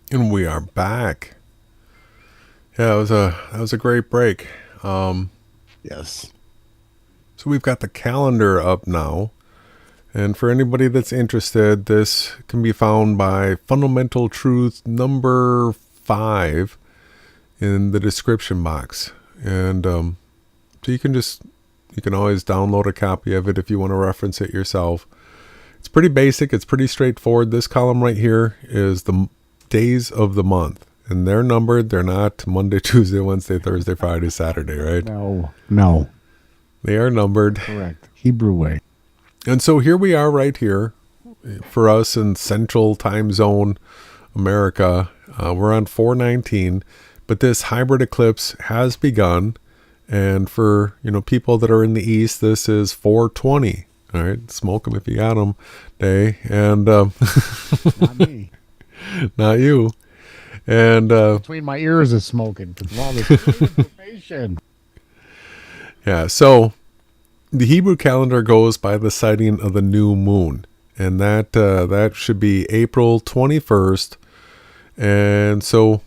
And we are back. Yeah, that was a great break. Yes. So we've got the calendar up now. And for anybody that's interested, this can be found by Fundamental Truth number 5 in the description box. And so you can always download a copy of it if you want to reference it yourself. It's pretty basic. It's pretty straightforward. This column right here is the days of the month. And they're numbered. They're not Monday, Tuesday, Wednesday, Thursday, Friday, Saturday, right? No. They are numbered. Correct. Hebrew way. And so here we are right here for us in Central Time Zone, America. We're on 419, but this hybrid eclipse has begun. And for, people that are in the East, this is 420. All right. Smoke them if you got them day. And, Not me. not you. And, Between my ears is smoking because of all this information. yeah. So the Hebrew calendar goes by the sighting of the new moon. And that should be April 21st. And so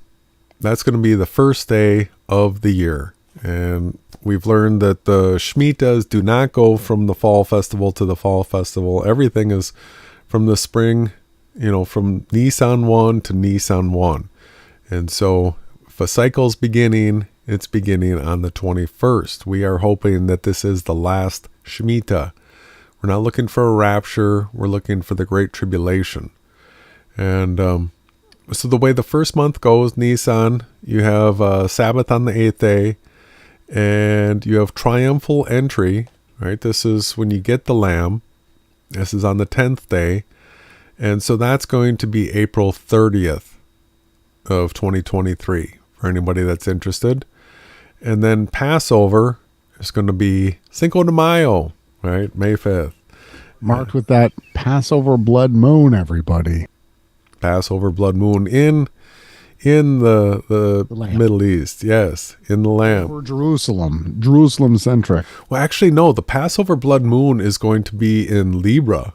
that's going to be the first day of the year. And we've learned that the Shemitahs do not go from the fall festival to the fall festival. Everything is from the spring, from Nissan 1 to Nissan 1. And so if a cycle's beginning, it's beginning on the 21st. We are hoping that this is the last Shemitah. We're not looking for a rapture. We're looking for the Great Tribulation. And so the way the first month goes, Nissan, you have Sabbath on the 8th day. And you have triumphal entry, right? This is when you get the lamb. This is on the 10th day. And so that's going to be April 30th of 2023 for anybody that's interested. And then Passover is going to be Cinco de Mayo, right? May 5th. Marked with that Passover blood moon, everybody. Passover blood moon in the Lamb. Middle East. Yes, in the Lamb. Or Jerusalem centric. Well, actually, no. The Passover blood moon is going to be in Libra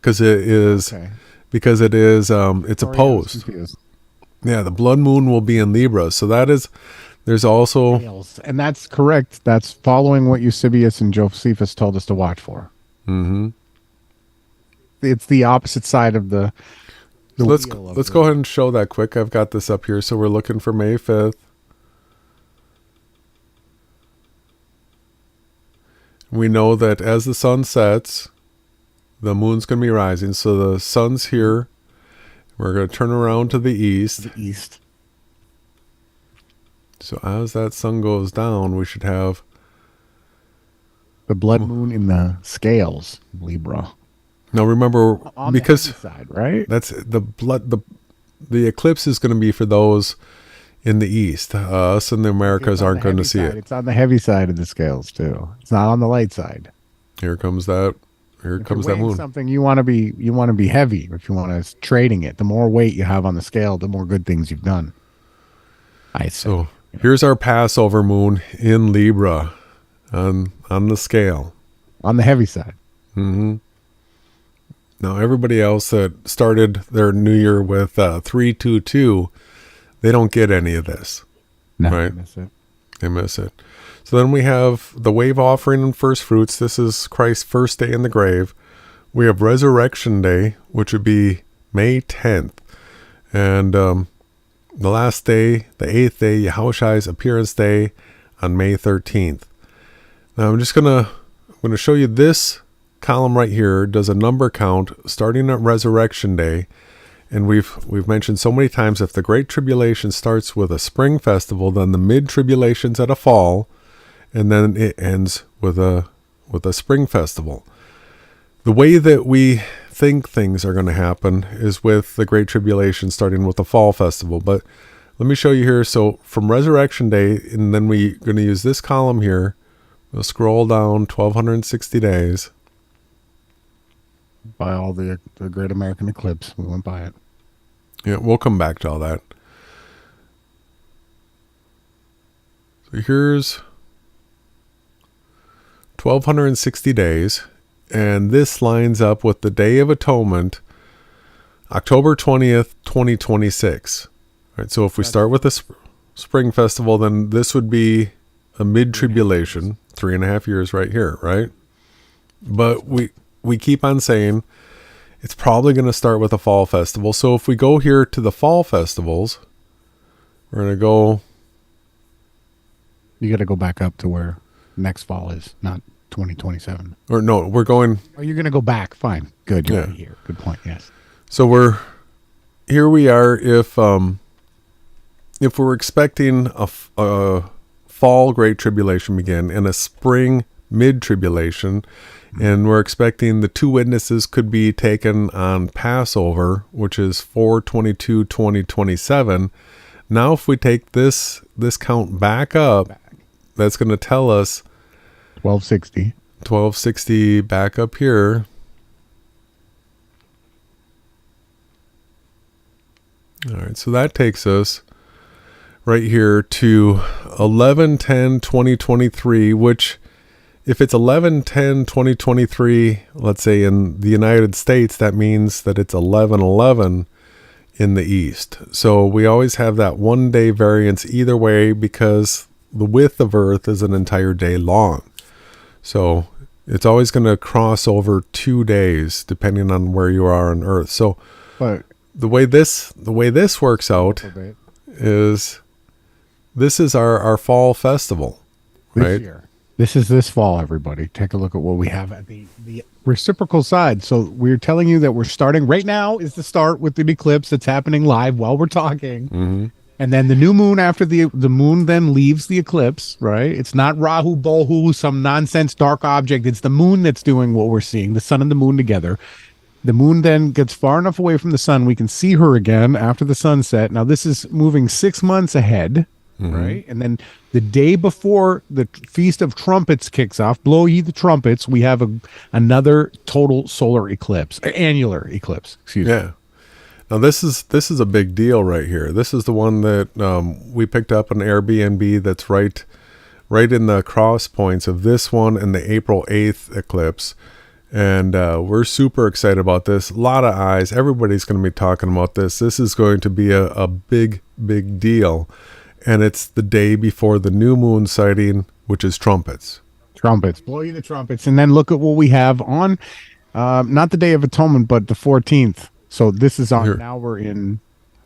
because it is it's opposed. Yeah, the blood moon will be in Libra. So there's also, And that's correct. That's following what Eusebius and Josephus told us to watch for. mm-hmm. It's the opposite side of the Let's go ahead and show that quick. I've got this up here. So we're looking for May 5th. We know that as the sun sets, the moon's going to be rising. So the sun's here. We're going to turn around to the east. So as that sun goes down, we should have the blood moon in the scales, Libra. Now remember, On because the side, right? that's the eclipse is going to be for those in the east. Us in the Americas aren't going to see it. It's on the heavy side of the scales too. It's not on the light side. Here comes that. Here comes that moon. Something you want to be heavy. If you want to trading it, the more weight you have on the scale, the more good things you've done. So here's our Passover moon in Libra on the scale. On the heavy side. Mm-hmm. Now, everybody else that started their new year with 322, they don't get any of this. No, right? They miss it. So then we have the wave offering and first fruits. This is Christ's first day in the grave. We have Resurrection Day, which would be May 10th. And the last day, the 8th day, Yahawashai's appearance day on May 13th. Now, I'm going to show you this column right here does a number count starting at Resurrection Day, and we've mentioned so many times if the Great Tribulation starts with a spring festival, then the mid-tribulation's at a fall, and then it ends with a spring festival. The way that we think things are going to happen is with the Great Tribulation starting with the fall festival. But let me show you here. So from Resurrection Day, and then we're going to use this column here. We'll scroll down 1,260 days. By all the Great American Eclipse. We went by it. Yeah, we'll come back to all that. So here's 1,260 days, and this lines up with the Day of Atonement October 20th, 2026. All right, so if we start with the spring festival, then this would be a mid-tribulation, 3.5 years right here, right? But we keep on saying it's probably going to start with a fall festival. So if we go here to the fall festivals, we're going to go... You got to go back up to where next fall is, not 2027. Or no, we're going... Oh, you're going to go back. Fine. Good. You're Yeah. right here. Good point. Yes. So here we are if we're expecting a fall Great Tribulation begin and a spring mid-tribulation, and we're expecting the two witnesses could be taken on Passover, which is 4/22/2027. Now if we take this count back up, that's going to tell us 1260 back up here. All right, so that takes us right here to 11/10/2023, which if it's 11/10/2023, let's say in the United States, that means that it's 11/11 in the East. So we always have that 1 day variance either way because the width of Earth is an entire day long. So it's always going to cross over 2 days depending on where you are on Earth. So but the way this works out is this is our fall festival, this right? year. This is this fall, everybody. Take a look at what we have at the reciprocal side. So we're telling you that we're starting right now is the start with the eclipse that's happening live while we're talking. Mm-hmm. And then the new moon after the moon then leaves the eclipse, right? It's not Rahu, Bohu, some nonsense dark object. It's the moon that's doing what we're seeing, the sun and the moon together. The moon then gets far enough away from the sun. We can see her again after the sunset. Now, this is moving 6 months ahead, right? And then the day before the Feast of Trumpets kicks off, blow ye the trumpets, we have another total solar eclipse, annular eclipse, excuse me. Yeah. Now, this is a big deal right here. This is the one that we picked up on Airbnb that's right in the cross points of this one and the April 8th eclipse. And we're super excited about this. A lot of eyes. Everybody's going to be talking about this. This is going to be a big, big deal. And it's the day before the new moon sighting, which is trumpets. Trumpets. Blow you the trumpets. And then look at what we have on, not the Day of Atonement, but the 14th. So this is on, now we're in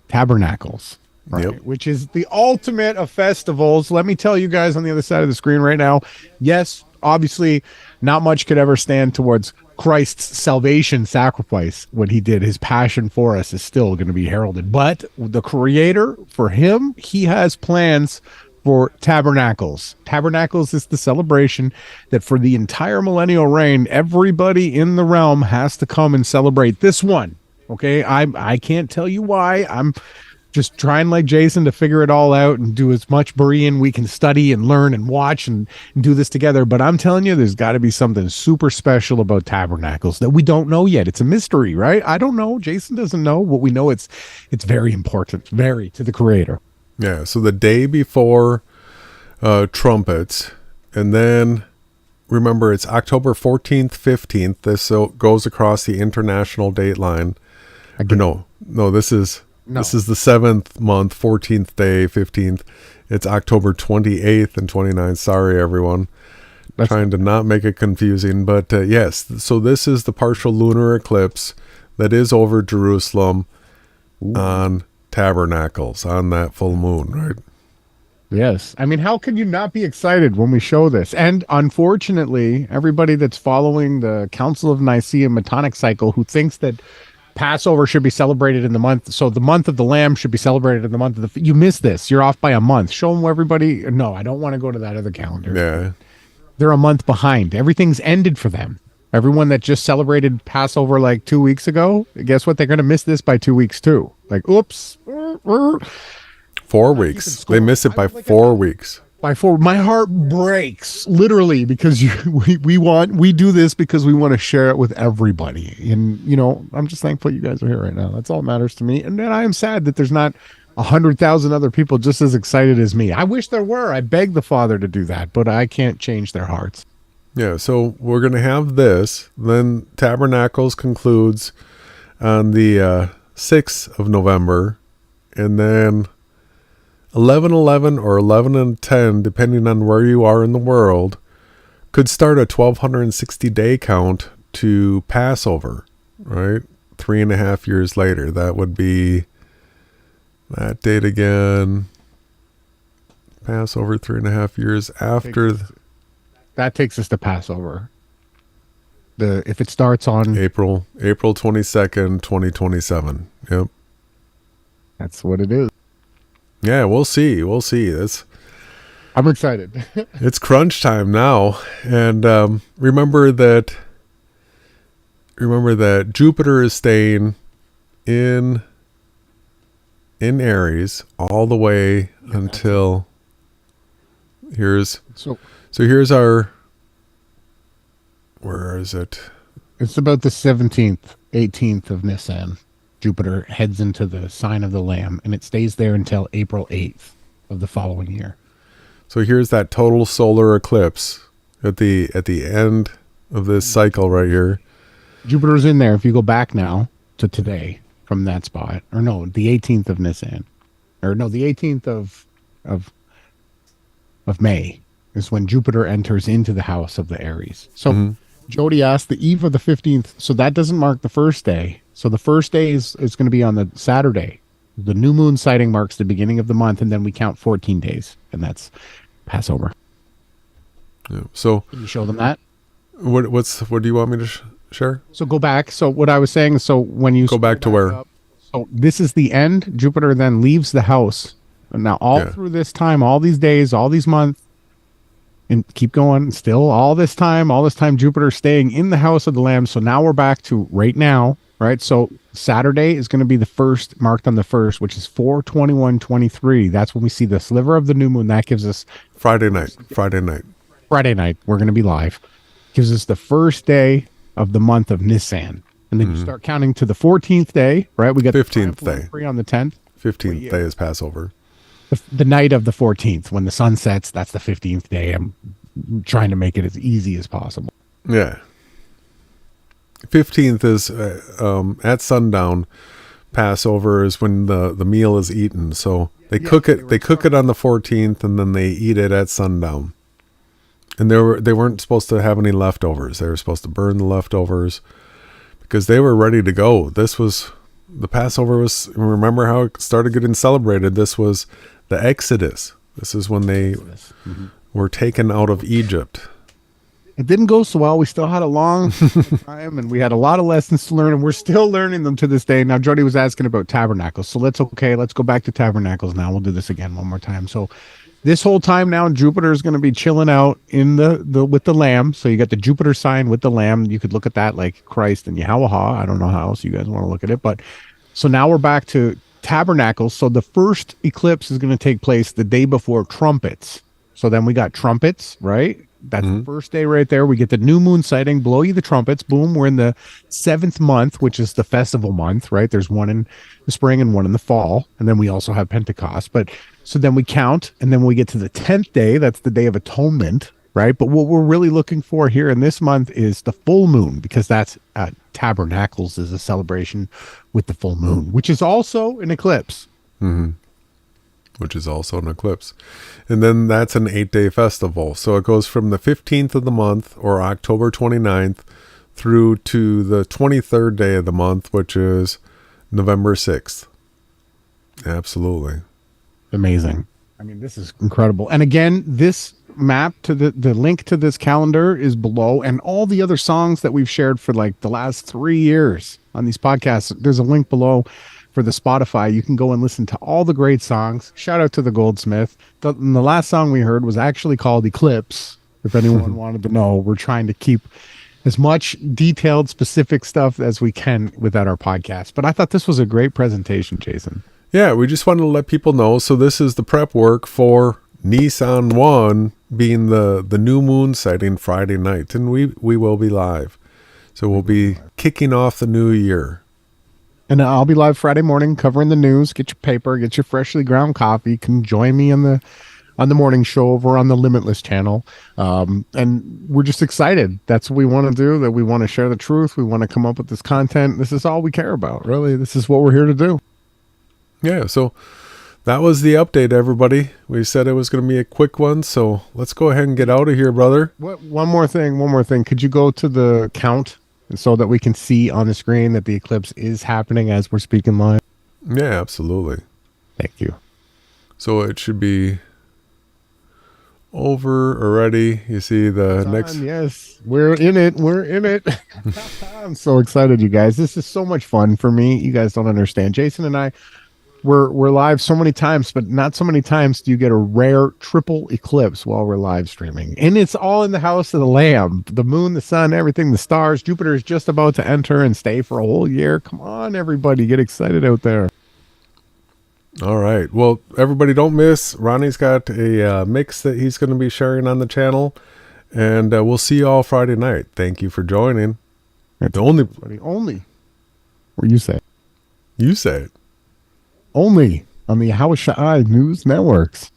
Tabernacles, right? Yep. Which is the ultimate of festivals. Let me tell you guys on the other side of the screen right now. Yes, obviously, not much could ever stand towards Christ's salvation sacrifice. What he did, his passion for us is still going to be heralded. But the Creator, for him, he has plans for Tabernacles. Tabernacles is the celebration that for the entire millennial reign, everybody in the realm has to come and celebrate this one. Okay, I can't tell you why. I'm just trying like Jason to figure it all out and do as much Berean we can study and learn and watch and do this together. But I'm telling you, there's got to be something super special about Tabernacles that we don't know yet. It's a mystery, right? I don't know. Jason doesn't know. What we know, it's very important, very, to the Creator. Yeah, so the day before trumpets, and then remember it's October 14th, 15th. This goes across the international dateline. No, this is the 7th month, 14th day, 15th. It's October 28th and 29th. Sorry, everyone. Trying to not make it confusing. But yes, so this is the partial lunar eclipse that is over Jerusalem on Tabernacles, on that full moon, right? Yes. I mean, how can you not be excited when we show this? And unfortunately, everybody that's following the Council of Nicaea Metonic cycle who thinks that Passover should be celebrated in the month, so the month of the Lamb should be celebrated in the month of the... You missed this. You're off by a month. Show them everybody... No, I don't want to go to that other calendar. Yeah. They're a month behind. Everything's ended for them. Everyone that just celebrated Passover like 2 weeks ago, guess what? They're going to miss this by 2 weeks too. Like, oops. 4 weeks. They miss it by 4 weeks. By 4, my heart breaks literally because we do this because we want to share it with everybody. And I'm just thankful you guys are here right now. That's all that matters to me. And then I am sad that there's not 100,000 other people just as excited as me. I wish there were. I beg the Father to do that, but I can't change their hearts. Yeah, so we're going to have this. Then Tabernacles concludes on the 6th of November, and then 11/11 or 11/10, depending on where you are in the world, could start a 1260 day count to Passover, right? 3.5 years later. That would be that date again. Passover 3.5 years after. That takes us to Passover. If it starts on April 22nd, 2027. Yep. That's what it is. Yeah, we'll see. I'm excited. It's crunch time now. And remember that Jupiter is staying in Aries all the way until here's our, where is it? It's about the 17th, 18th of Nissan. Jupiter heads into the sign of the Lamb, and it stays there until April 8th of the following year. So here's that total solar eclipse at the end of this cycle right here. Jupiter's in there. If you go back now to today from that spot, or no, the 18th of Nissan, or no, the 18th of May is when Jupiter enters into the house of the Aries. So Jody asked the eve of the 15th. So that doesn't mark the first day. So the first day is going to be on the Saturday. The new moon sighting marks the beginning of the month, and then we count 14 days, and that's Passover. Yeah. So can you show them that? What do you want me to share? So go back. So what I was saying is, so when you go back to where? So this is the end. Jupiter then leaves the house. And now through this time, all these days, all these months, and keep going, still all this time, Jupiter staying in the house of the Lamb. So now we're back to right now, right? So Saturday is going to be the first, marked on the first, which is 4/21/23. That's when we see the sliver of the new moon. That gives us Friday night. We're going to be live. Gives us the first day of the month of Nissan. And then you start counting to the 14th day, right? We got 15th day. Free on the 10th. 15th day is Passover. The night of the 14th, when the sun sets, that's the 15th day. I'm trying to make it as easy as possible. Yeah. 15th is at sundown. Passover is when the meal is eaten. So they cook it on the 14th, and then they eat it at sundown. And they weren't supposed to have any leftovers. They were supposed to burn the leftovers because they were ready to go. The Passover was, remember how it started getting celebrated? This was the Exodus. This is when they were taken out of Egypt. It didn't go so well. We still had a long time, and we had a lot of lessons to learn, and we're still learning them to this day. Now, Jody was asking about tabernacles. So let's go back to tabernacles now. We'll do this again one more time. So this whole time now, Jupiter is going to be chilling out in the with the Lamb. So you got the Jupiter sign with the Lamb. You could look at that like Christ and Yahawashai. I don't know how else you guys want to look at it, but so now we're back to tabernacles. So the first eclipse is going to take place the day before trumpets. So then we got trumpets, right? That's the first day right there. We get the new moon sighting, blow you the trumpets. Boom. We're in the 7th month, which is the festival month, right? There's one in the spring and one in the fall. And then we also have Pentecost. But so then we count, and then we get to the 10th day. That's the Day of Atonement, right? But what we're really looking for here in this month is the full moon, because that's tabernacles is a celebration with the full moon, which is also an eclipse. Which is also an eclipse. And then that's an 8-day festival. So it goes from the 15th of the month, or October 29th, through to the 23rd day of the month, which is November 6th. Absolutely. Amazing. I mean, this is incredible. And again, this map to the link to this calendar is below, and all the other songs that we've shared for like the last 3 years on these podcasts, there's a link below for the Spotify. You can go and listen to all the great songs. Shout out to the Goldsmith. The last song we heard was actually called Eclipse. If anyone wanted to know, we're trying to keep as much detailed, specific stuff as we can without our podcast. But I thought this was a great presentation, Jason. Yeah, we just wanted to let people know. So this is the prep work for Nissan 1 being the new moon sighting Friday night. And we will be live. So we'll be kicking off the new year. And I'll be live Friday morning covering the news. Get your paper, get your freshly ground coffee. You can join me on on the morning show over on the Limitless Channel. And we're just excited. That's what we want to do, that we want to share the truth. We want to come up with this content. This is all we care about, really. This is what we're here to do. Yeah, so that was the update, everybody. We said it was going to be a quick one, so let's go ahead and get out of here, brother. One more thing. Could you go to the count so that we can see on the screen that the eclipse is happening as we're speaking live? Yeah, absolutely. Thank you. So it should be over already. You see the next... Yes, we're in it. I'm so excited, you guys. This is so much fun for me. You guys don't understand. Jason and I, we're live so many times, but not so many times do you get a rare triple eclipse while we're live streaming. And it's all in the house of the Lamb. The moon, the sun, everything, the stars. Jupiter is just about to enter and stay for a whole year. Come on, everybody. Get excited out there. All right. Well, everybody don't miss. Ronnie's got a mix that he's going to be sharing on the channel. And we'll see you all Friday night. Thank you for joining. The only... What you say? You say it. Only on the Yahawashai News Networks.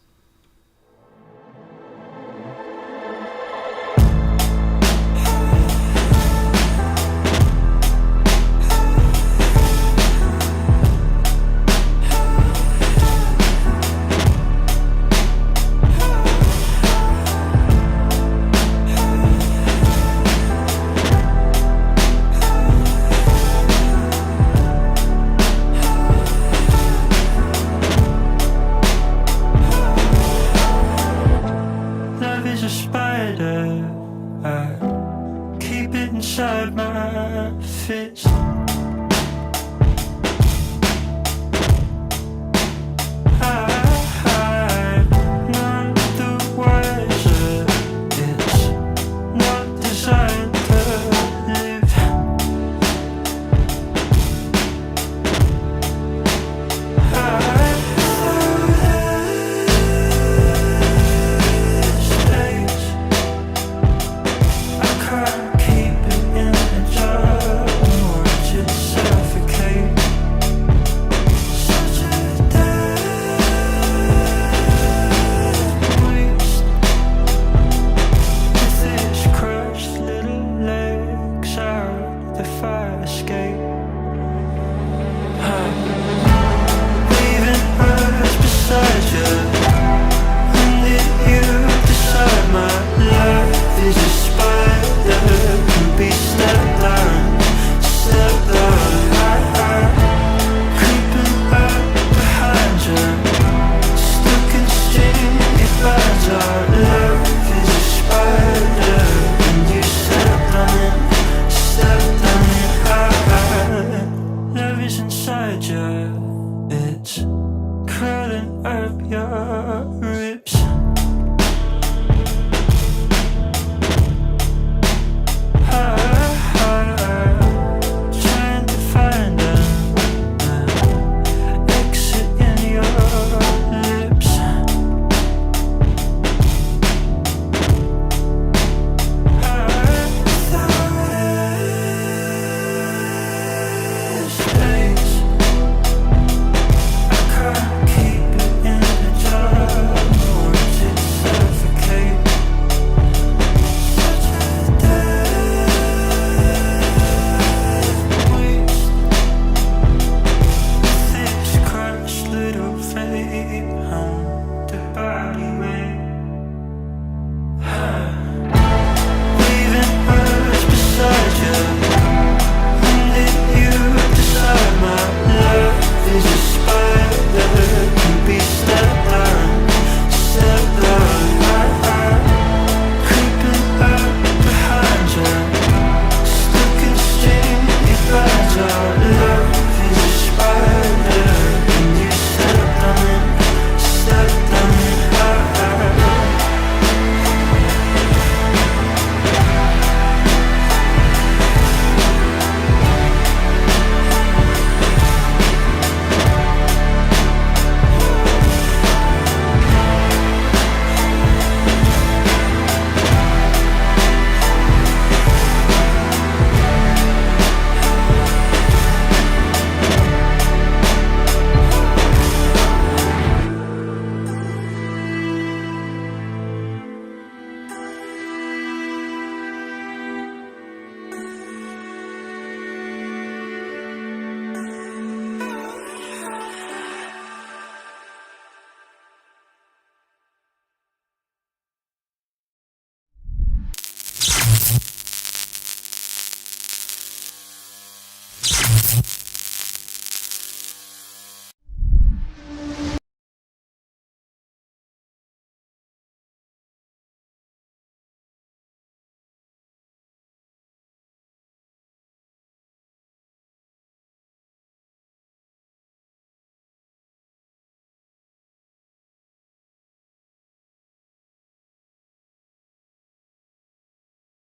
Spider, I keep it inside my fist.